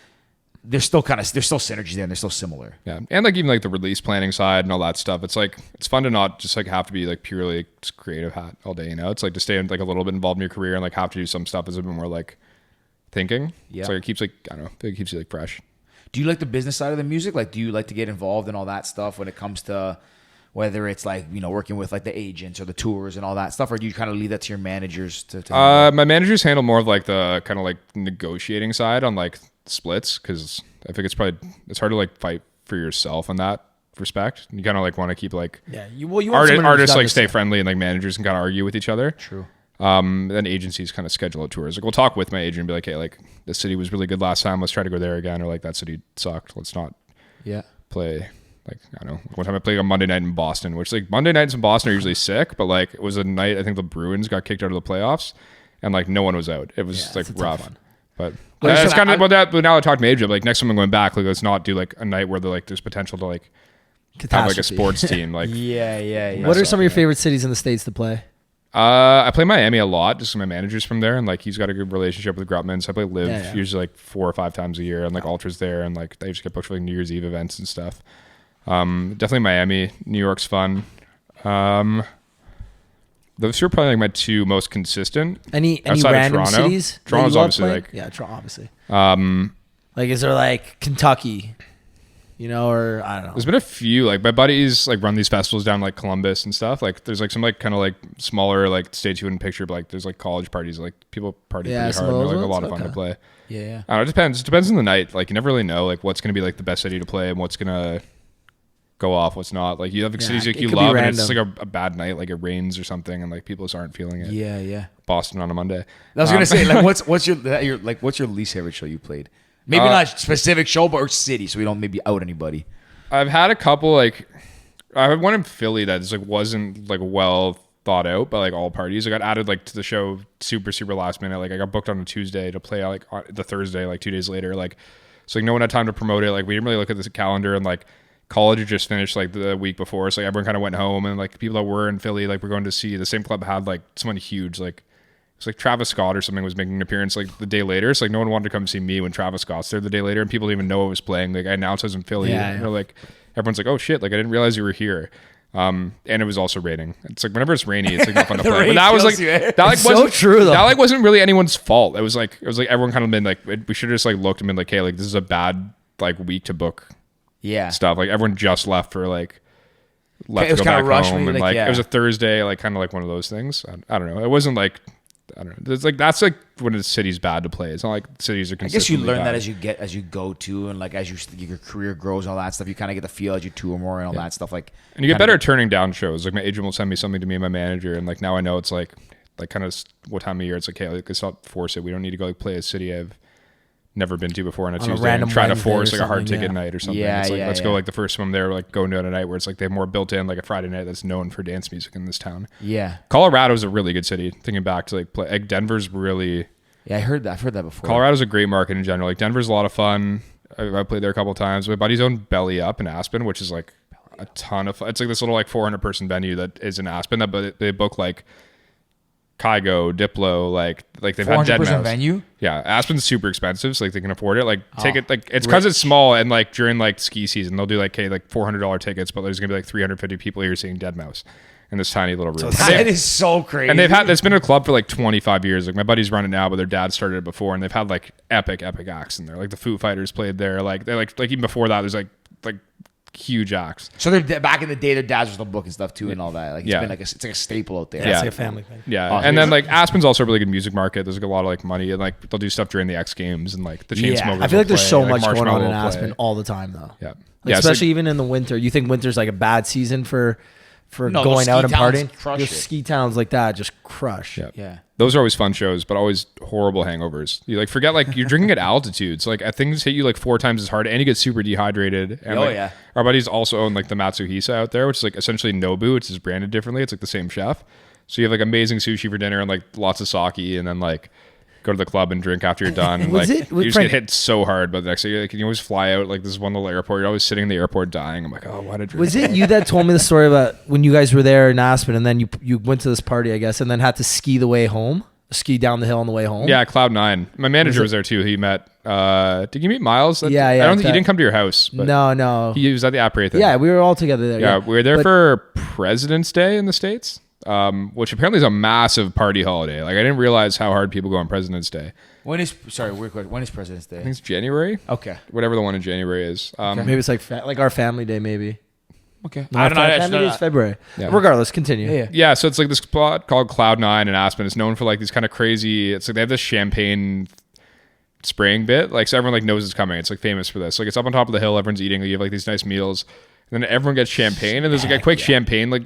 there's still synergies there and they're still similar. Yeah, and like even like the release planning side and all that stuff. It's like it's fun to not just like have to be like purely just creative hat all day. You know, it's like to stay like a little bit involved in your career and like have to do some stuff that's a bit more like thinking. Yeah, so it keeps like I don't know, it keeps you like fresh. Do you like the business side of the music? Like, do you like to get involved in all that stuff when it comes to whether it's like, you know, working with like the agents or the tours and all that stuff? Or do you kind of leave that to your managers to my managers handle more of like the kind of like negotiating side on like splits. Cause I think it's hard to like fight for yourself in that respect. You kind of like want to keep like, artists like stay friendly and like managers can kind of argue with each other. True. Then agencies kind of schedule out tours. Like we'll talk with my agent and be like, hey, like this city was really good last time. Let's try to go there again. Or like that city sucked. Let's not play. Like, I don't know. One time I played on Monday night in Boston, which like Monday nights in Boston are usually sick, but like it was a night, I think the Bruins got kicked out of the playoffs and like no one was out. It was like rough. But it's kind of about that. But now I talked to my agent, like next time I'm going back, like let's not do like a night where there's potential to like have like a sports team. Like yeah. What are some of your favorite cities in the States to play? I play Miami a lot just because my manager's from there and like he's got a good relationship with Grutman. So I play Live usually like 4 or 5 times a year and like Ultra's there and like they just get booked for like New Year's Eve events and stuff. Definitely Miami. New York's fun. Those two are probably like my 2 most consistent. Any random Toronto. Cities? Toronto's obviously like Toronto obviously. Like is there like Kentucky? You know, or I don't know. There's been a few, like my buddies like run these festivals down like Columbus and stuff. Like there's like some like kind of like smaller like states you wouldn't picture, but like there's like college parties, like people party pretty hard and they're like a lot of fun to play. Yeah. I don't know, it depends. It depends on the night. Like you never really know like what's gonna be like the best city to play and what's gonna go off, what's not. Like you have like, cities like you love and it's just like a bad night, like it rains or something and like people just aren't feeling it. Yeah. Boston on a Monday. I was gonna say like what's your least favorite show you played? Maybe not specific show, but or city, so we don't maybe out anybody. I've had a couple like I had one in Philly that just like wasn't like well thought out by like all parties. I got added like to the show super last minute. Like I got booked on a Tuesday to play like on the Thursday like 2 days later. Like so like no one had time to promote it. Like we didn't really look at this calendar and like college had just finished like the week before. So like, everyone kind of went home and like people that were in Philly like we're going to see the same club had like someone huge like it's like Travis Scott or something was making an appearance like the day later. So like no one wanted to come see me when Travis Scott's there the day later and people didn't even know I was playing. Like I announced I was in Philly and they're like everyone's like, oh shit, like I didn't realize you were here. And it was also raining. It's like whenever it's rainy, it's like not fun to play. But that was like that like wasn't so true though. That like wasn't really anyone's fault. It was like everyone kind of been like we should have just like looked and been like, hey, like this is a bad like week to book stuff. Like everyone just left for like left to go back home and like it was a Thursday, like kind of like one of those things. I don't know. It wasn't like I don't know. It's like that's like when a city's bad to play. It's not like cities are. I guess you consistently learn bad. that as you go to, and like as your career grows, all that stuff. You kind of get the feel as you tour more and all that stuff. Like, and you get better at turning down shows. Like my agent will send me something to me and my manager, and like now I know it's like kind of what time of year it's like. Hey, like, let's not force it. We don't need to go like play a city I've never been to before on a Tuesday and try to force like a hard ticket night or something. Yeah, it's like let's go like the first one there, like going down a night where it's like they have more built in, like a Friday night that's known for dance music in this town. Yeah, Colorado's a really good city. Thinking back to like Denver's really. Yeah, I've heard that before. Colorado's a great market in general. Like Denver's a lot of fun. I played there a couple of times. My buddy's owned Belly Up in Aspen, which is like a ton of fun. It's like this little like 400 person venue that is in Aspen. But they book like Kaigo, Diplo, like they've had Dead Mouse. Venue. Yeah, Aspen's super expensive, so like they can afford it. Like take it like it's because it's small and like during like ski season they'll do like $400 tickets, but there's gonna be like 350 people here seeing Dead Mouse in this tiny little room. That is so crazy. And it's been a club for like 25 years. Like my buddies run it now, but their dad started it before, and they've had like epic acts in there. Like the Foo Fighters played there. Like they're like even before that, there's like huge acts. So they're back in the day, their dads were still booking stuff too and all that. Like it's been like it's like a staple out there. Yeah, it's like a family thing. Yeah, and then like Aspen's also a really good music market. There's like a lot of like money, and like they'll do stuff during the X Games and like the Chainsmokers. I feel like there's so much going on in Marshmello will Aspen play. all the time though. Yeah, Like, especially even in the winter. You think winter's like a bad season for No, going those out and ski towns partying? crush Those it. ski towns like that just crush. Yeah. Those are always fun shows, but always horrible hangovers. You like forget like you're drinking at altitudes. Like things hit you like 4 times as hard, and you get super dehydrated. And our buddies also own like the Matsuhisa out there, which is like essentially Nobu. It's just branded differently. It's like the same chef. So you have like amazing sushi for dinner and like lots of sake, and then like go to the club and drink after you're done. You just get hit so hard, but the next day, like, you always fly out like this one little airport. You're always sitting in the airport dying. I'm like, oh, why did I drink? Was it you that told me the story about when you guys were there in Aspen, and then you went to this party, I guess, and then had to ski the way home? Ski down the hill on the way home? Yeah, Cloud9. My manager was there too. He met, did you meet Miles? Yeah. I don't think he didn't come to your house. But No. He was at the Apre thing. Yeah, we were all together there. Yeah, we were there for President's Day in the States, which apparently is a massive party holiday. Like I didn't realize how hard people go on President's Day. When is President's Day? I think it's January. Okay. Whatever the one in January is. Maybe it's like our family day, maybe. Okay. No, family day is February. Yeah. Regardless, continue. Yeah, so it's like this spot called Cloud9 in Aspen. It's known for like these kind of crazy. It's like they have this champagne spraying bit. Like so everyone like knows it's coming. It's like famous for this. Like it's up on top of the hill. Everyone's eating. You have like these nice meals, and then everyone gets champagne. And there's like a quick champagne like.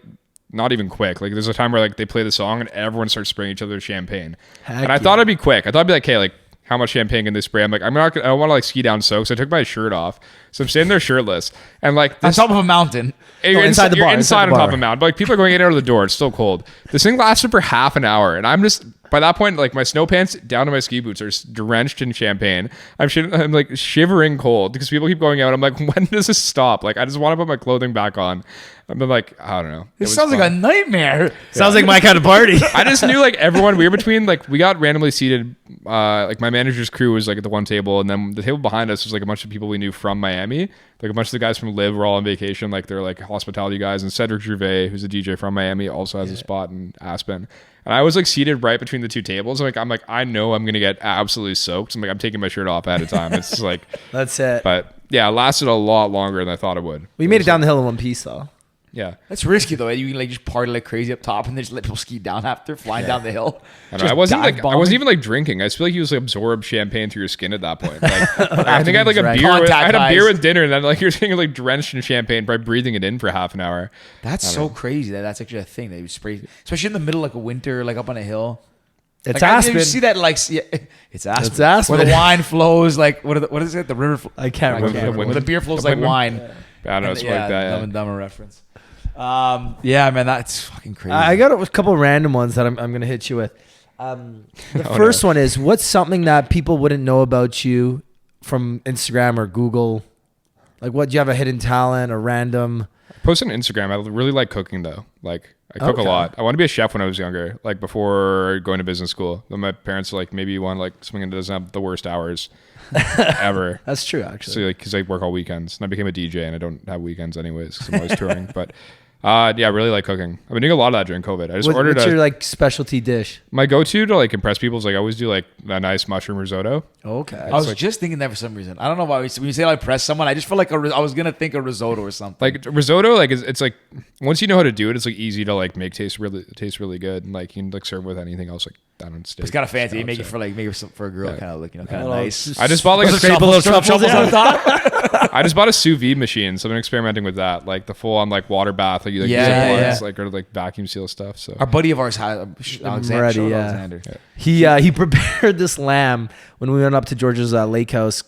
Not even quick. Like there's a time where like they play the song and everyone starts spraying each other with champagne. And I thought it'd be quick. I thought it'd be like, hey, like how much champagne can they spray? I'm like, I don't want to like ski down soak. So I took my shirt off. So I'm standing there shirtless and like this, on top of a mountain. You're inside the bar. You're inside on bar. top of a mountain. But like people are going in and out of the door. It's still cold. This thing lasted for half an hour, and I'm just by that point like my snow pants down to my ski boots are drenched in champagne. I'm like shivering cold because people keep going out. I'm like, when does this stop? Like I just want to put my clothing back on. I've been like, I don't know. This sounds like a nightmare. Sounds like my kind of party. I just knew like everyone. We were between like we got randomly seated. Like my manager's crew was like at the one table, and then the table behind us was like a bunch of people we knew from Miami. Like a bunch of the guys from Live were all on vacation. Like they're like hospitality guys, and Cedric Gervais, who's a DJ from Miami, also has a spot in Aspen. And I was like seated right between the two tables. I'm like, I know I'm gonna get absolutely soaked. So I'm like, I'm taking my shirt off ahead of time. It's just like That's it. But yeah, it lasted a lot longer than I thought it would. We made it down the hill in one piece though. Yeah, that's risky though. You can like just party like crazy up top and then just let people ski down after flying down the hill. I wasn't even like drinking. I just feel like you just like absorb champagne through your skin at that point. Like, I think I had like a beer. I had a beer with dinner, and then like you're getting like drenched in champagne by breathing it in for half an hour. That's so crazy that's actually a thing that you spray, especially in the middle like a winter, like up on a hill. It's like, Aspen. You see that like it's Aspen. It's Aspen. Where the wine flows like what is it? The river. I can't remember. Where the beer flows like wine. I don't know. It's like that. Dumb and Dumber reference. Yeah, man, that's fucking crazy. I got a couple random ones that I'm gonna hit you with. The first one is, what's something that people wouldn't know about you from Instagram or Google? Like, what do you have a hidden talent or random? Post on Instagram. I really like cooking though. Like I cook a lot. I wanted to be a chef when I was younger, like before going to business school. Then my parents were like, maybe you want like something that doesn't have the worst hours ever. That's true, actually. So like, because I work all weekends, and I became a DJ, and I don't have weekends anyways because I'm always touring. But yeah, I really like cooking. I've been doing a lot of that during COVID. I just ordered what's your like specialty dish? My go-to to like impress people is like I always do like a nice mushroom risotto. Okay. I was just thinking that for some reason. I don't know why. When you say like press someone, I just feel like I was gonna think a risotto or something. Like risotto, like it's like once you know how to do it, it's like easy to like make taste really good, and like you can like serve with anything else. Like down on stage. It's kind of fancy. You So, make it for like maybe for a girl, Yeah. kind of look, kind of nice. I just bought like Scrape a little truffles on top. I just bought a sous vide machine, so I've been experimenting with that, like the full on like water bath, like like or like vacuum seal stuff. So Our buddy of ours had Alexander. He prepared this lamb when we went up to George's lake house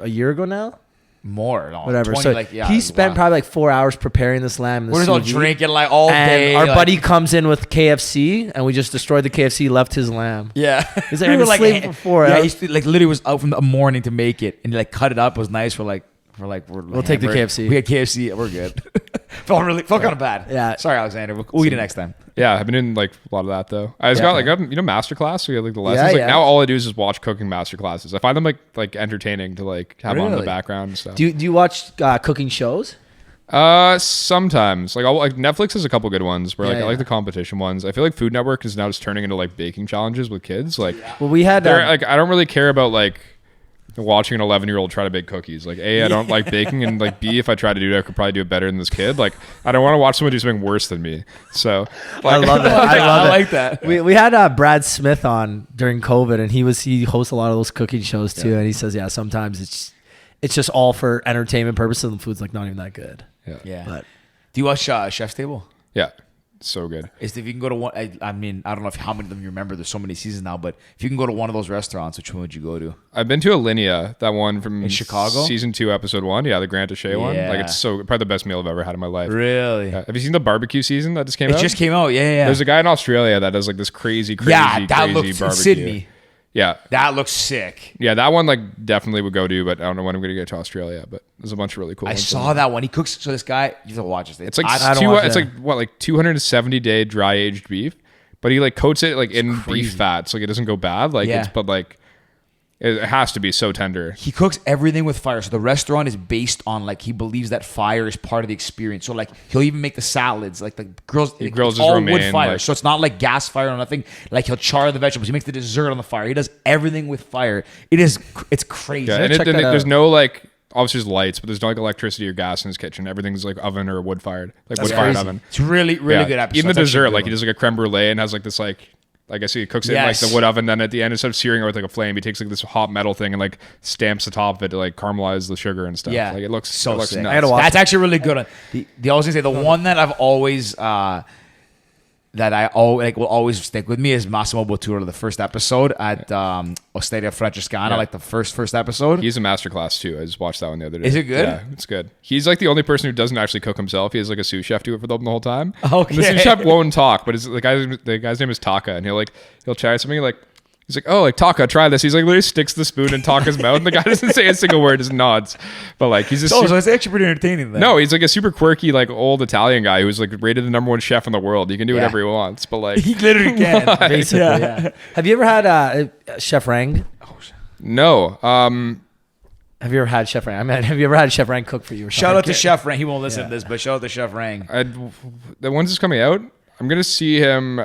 a year ago now. More, no, Whatever. 20, So like, yeah, he spent probably like 4 hours preparing this lamb. In the we're just all sous vide. drinking like all And day. our like, buddy comes in with KFC, and we just destroyed the KFC, left his lamb. Yeah, He's like, I've been slaving for 4 Yeah, hours. he like literally was out from the morning to make it, and he like cut it up. It was nice. We'll take the KFC. We had KFC. We're good. felt kind of bad. Yeah. Sorry, Alexander. We'll eat it next time. yeah, I've been doing like a lot of that though. I just got like masterclass. We got like the lessons. Yeah, like yeah. now all I do is just watch cooking masterclasses. I find them like entertaining to like have on in the Really? background and stuff. Do you watch cooking shows? Sometimes like Netflix has a couple good ones where like Yeah, I like yeah. the competition ones. I feel like Food Network is now just turning into like baking challenges with kids. Like Well, we had they're like I don't really care about like watching an 11-year-old try to bake cookies. Like A, I don't like baking, and like B, if I try to do it, I could probably do it better than this kid. Like I don't want to watch someone do something worse than me. So I love it. I love it. like that. We had Brad Smith on during COVID, and he hosts a lot of those cooking shows too. And he says, yeah, sometimes it's just all for entertainment purposes, and the food's like not even that good. Yeah. But Do you watch Chef's Table? yeah, so good. If you can go to one, I mean, I don't know how many of them you remember. There's so many seasons now, but if you can go to one of those restaurants, which one would you go to? I've been to Alinea, that one from In Chicago? season 2, episode 1. Yeah, the Grant O'Shea one. Yeah. Like it's probably the best meal I've ever had in my life. Really? Yeah. Have you seen the barbecue season that just came out? It just came out. Yeah. There's a guy in Australia that does like this crazy that barbecue. looks in Sydney. Yeah. That looks sick. Yeah, that one like definitely would go to, but I don't know when I'm going to get to Australia, but there's a bunch of really cool I ones. saw that one. He cooks. So this guy, you have to watch this. It's like I don't watch it's that. like what, like 270-day dry aged beef, but he like coats it like in crazy. beef fat so like it doesn't go bad. Like Yeah. it's but like it has to be so tender. He cooks everything with fire. So the restaurant is based on like he believes that fire is part of the experience. So like he'll even make the salads, like the grills. He grills it's his all romaine, wood fire. like- So it's not like gas fire or nothing. Like he'll char the vegetables. He makes the dessert on the fire. He does everything with fire. It's crazy. Yeah, and check that there's out. no like obviously there's lights, but there's no like electricity or gas in his kitchen. Everything's like oven or wood fired, like wood fired crazy. oven. It's really Yeah. good episode. Even the It's actually a dessert, good like he one. does like a creme brulee and has like this like I guess he cooks it Yes. in like the wood oven. Then at the end, instead of searing it with like a flame, he takes like this hot metal thing and like stamps the top of it to like caramelize the sugar and stuff. Yeah, like it looks so it looks sick. nuts. I gotta watch That's actually really good. The always say the one that I've always that I will always stick with me is Massimo Bottura, the first episode at Osteria Francescana, Yeah. like the first episode. He's a masterclass too. I just watched that one the other day. Is it good? Yeah, it's good. He's like the only person who doesn't actually cook himself. He has like a sous chef do it for them the whole time. Okay. And the sous chef won't talk, but the guy's name is Taka, and he'll try something like. He's like, oh, like Taka, try this. He's like literally sticks the spoon in Taka's mouth, and the guy doesn't say a single word, just nods. But like he's a So it's actually pretty entertaining. Then. no, he's like a super quirky, like old Italian guy who's like rated the #1 chef in the world. He can do Yeah. whatever he wants, but like he literally can. basically, yeah. Have you ever had Chef Rang? no. Have you ever had Chef Rang? I mean, have you ever had Chef Rang cook for you? Or Shout something? out to Chef Rang. He won't listen to this, but shout out to Chef Rang. The one's just coming out. I'm gonna see him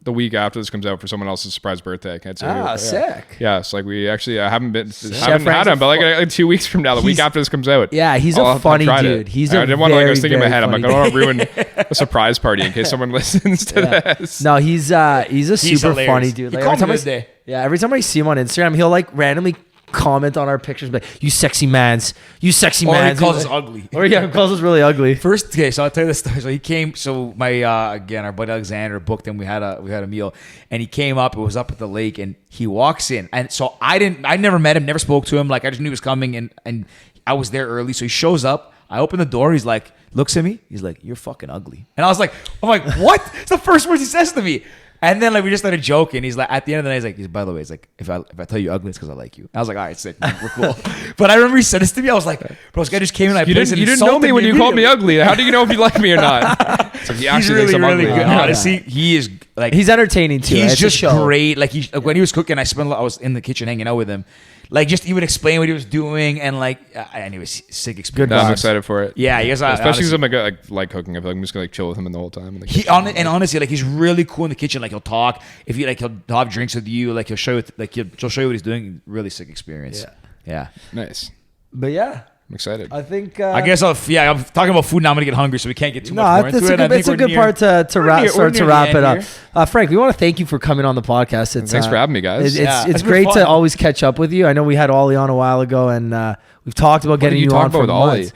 the week after this comes out for someone else's surprise birthday. Can't say who, Ah, but yeah. sick. Yeah, it's like we actually I haven't Rang's had a him, but like 2 weeks from now, the week He's- after this comes out. Yeah, he's I'll a have funny tried it. dude. He's I a didn't want to like I was very, thinking in my head. I'm very like I don't funny want to ruin a surprise party in case someone listens to this. No, he's a super hilarious. funny dude. He Like, called every me time today. every time I see him on Instagram, he'll like randomly comment on our pictures, like "You sexy mans, you sexy Or mans." he calls us ugly. Or yeah, he calls us really ugly. First, okay, so I'll tell you the story. So he came. So my again, our buddy Alexander booked him. We had a meal, and he came up. It was up at the lake, and he walks in, and so I never met him, never spoke to him. Like I just knew he was coming, and I was there early. So he shows up. I open the door. He's like, looks at me. He's like, "You're fucking ugly," and I was like, "I'm like, what?" It's the first words he says to me. And then like we just started joking. He's like, at the end of the night, he's like, by the way, it's like if I tell you ugly, it's because I like you. I was like, all right, sick, man, we're cool. But I remember he said this to me. I was like, bro, this guy just came in. You didn't know me when you called me ugly. How do you know if you like me or not? So he He's actually thinks really, I'm really ugly. good. Honestly, he is like He's entertaining too. he's It's a just show. great. Like when he was cooking, I was in the kitchen hanging out with him. Like just he would explain what he was doing, and like anyways, sick experience. Good No, I'm vibes. excited for it. Yeah, he has Especially because I'm like cooking. I feel like I'm just gonna like chill with him the whole time. And, like, and honestly, like he's really cool in the kitchen. Like he'll talk if you like, he'll have drinks with you. Like he'll show you what he's doing. Really sick experience. Yeah. Yeah. nice. But yeah, I'm excited. I think. I guess I'm talking about food now. I'm gonna get hungry, so we can't get too much more into it. It's a good part to wrap it up. Frank, we want to thank you for coming on the podcast. Thanks for having me, guys. It's great to always catch up with you. I know we had Ollie on a while ago, and we've talked about getting you on for months.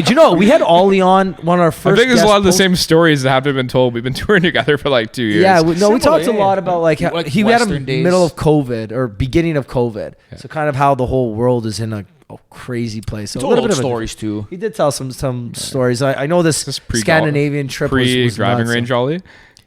You know, we had Ollie on one of our first. I think there's a lot of the same stories that haven't been told. We've been touring together for like 2 years. Yeah, we talked a lot about like how he had a middle of COVID or beginning of COVID, so kind of how the whole world is in a crazy place. So a little bit of stories too. He did tell some stories. I know this Scandinavian trip was driving range Ollie.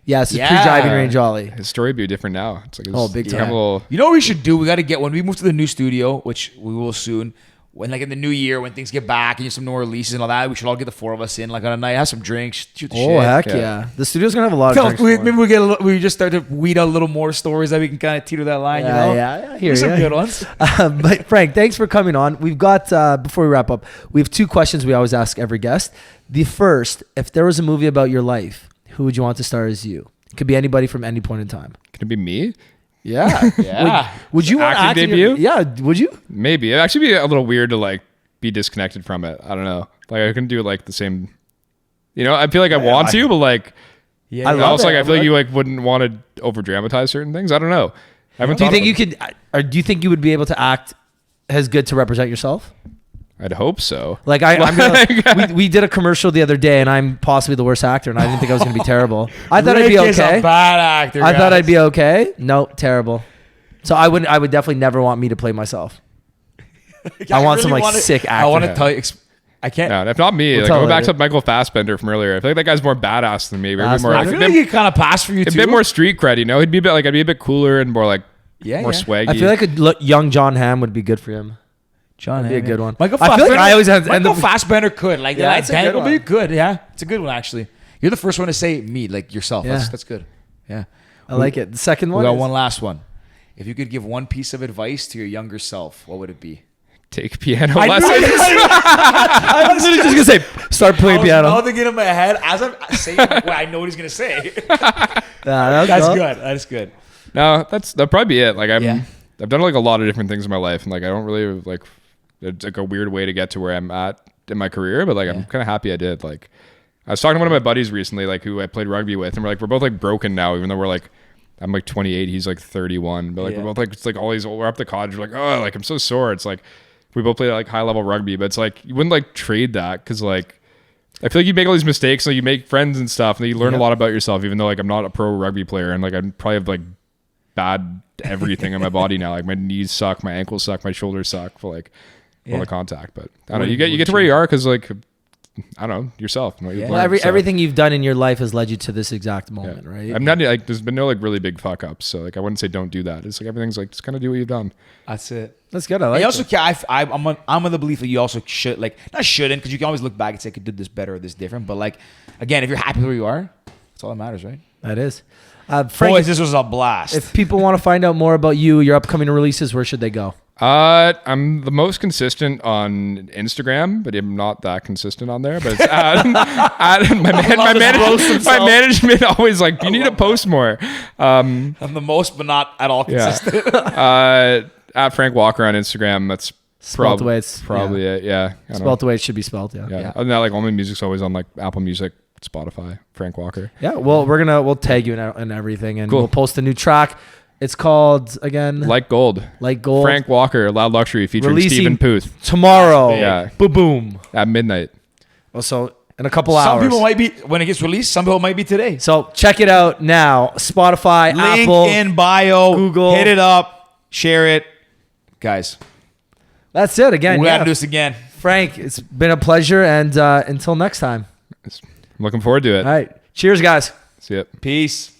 Yes, pre-driving range Ollie. His story would be different now. It's like big time. You know what we should do? We got to get when we move to the new studio, which we will soon. When like in the new year, when things get back and you have some more releases and all that, we should all get the four of us in like on a night, have some drinks, shoot the shit. Oh heck yeah! The studio's gonna have a lot of drinks. Maybe we just start to weed out a little more stories that we can kind of teeter that line. Yeah, here's some good ones. But Frank, thanks for coming on. We've got before we wrap up, we have 2 questions we always ask every guest. The first, if there was a movie about your life, who would you want to star as you? It could be anybody from any point in time. Can it be me? Yeah. Would you want to act debut? Would you? Maybe. It'd actually be a little weird to like be disconnected from it. I don't know. Like I couldn't do like the same. You know, I feel like I want to, but like, I love it. I feel like you like wouldn't want to over dramatize certain things. I don't know. Do you think you could, or do you think you would be able to act as good to represent yourself? I'd hope so. Like we did a commercial the other day, and I'm possibly the worst actor, and I didn't think I was going to be terrible. I thought I'd be okay. Is a bad actor. I thought I'd be okay. No, terrible. So I would definitely never want me to play myself. I want some sick actor. I want to tell you. I can't. No, if not me, like go back to Michael Fassbender from earlier. I feel like that guy's more badass than me. I feel like he kind of passed for you too. A bit more street cred, you know. He'd be a bit like I'd be a bit cooler and more like more swaggy. I feel like young John Hamm would be good for him. John Hamm be a good one. Michael Fassbender could like that. That's a good one. Be good. Yeah, it's a good one actually. You're the first one to say me, like yourself. Yeah. That's good. Yeah, I like it. The second one. We got one last one. If you could give one piece of advice to your younger self, what would it be? Take piano lessons. I was literally just gonna say, start playing piano. I was thinking in my head as I'm saying what I know what he's gonna say. That's good. That's good. No, that'd probably be it. Like I've done like a lot of different things in my life, and like I don't really like. It's like a weird way to get to where I'm at in my career, but like I'm kind of happy I did. Like I was talking to one of my buddies recently, like who I played rugby with, and we're both like broken now, even though we're like. I'm like 28, he's like 31, but like we're both like it's like all these. We're up to college. We're like, oh, like I'm so sore. It's like. We both played like high level rugby, but it's like you wouldn't like trade that because like I feel like you make all these mistakes, so you make friends and stuff, and you learn a lot about yourself. Even though like I'm not a pro rugby player, and like I probably have like bad everything in my body now. Like my knees suck, my ankles suck, my shoulders suck for like all the contact. But I don't know. You get to where you are because like I don't know yourself. Well, everything you've done in your life has led you to this exact moment, right? I'm not like there's been no like really big fuck ups, so like I wouldn't say don't do that. It's like everything's like just kind of do what you've done. That's it. That's good. I like. Also, I'm on the belief that you also should like not shouldn't because you can always look back and say I could do this better or this different. But like again, if you're happy where you are, that's all that matters, right? That is. Frank, boys, this was a blast. If people want to find out more about you, your upcoming releases, where should they go? I'm the most consistent on Instagram, but I'm not that consistent on there. But it's my management always like you need to post more. I'm the most, but not at all consistent. At Frank Walker on Instagram. That's spelled the way it's probably it. Yeah, spelled the way it should be spelled. Yeah. Other than that, like all my music's always on like Apple Music, Spotify. Frank Walker. Yeah. Well, we'll tag you in everything, and we'll post a new track. It's called again Like Gold. Frank Walker, Loud Luxury featuring Stephen Puth. Tomorrow. Yeah. Boom. At midnight. Well, so in a couple hours. Some people might be when it gets released. Some people might be today. So check it out now. Spotify, link Apple, in bio, Google. Hit it up, share it, guys. That's it. Again, we gotta do this again. Frank, it's been a pleasure, and until next time. I'm looking forward to it. All right. Cheers, guys. See ya. Peace.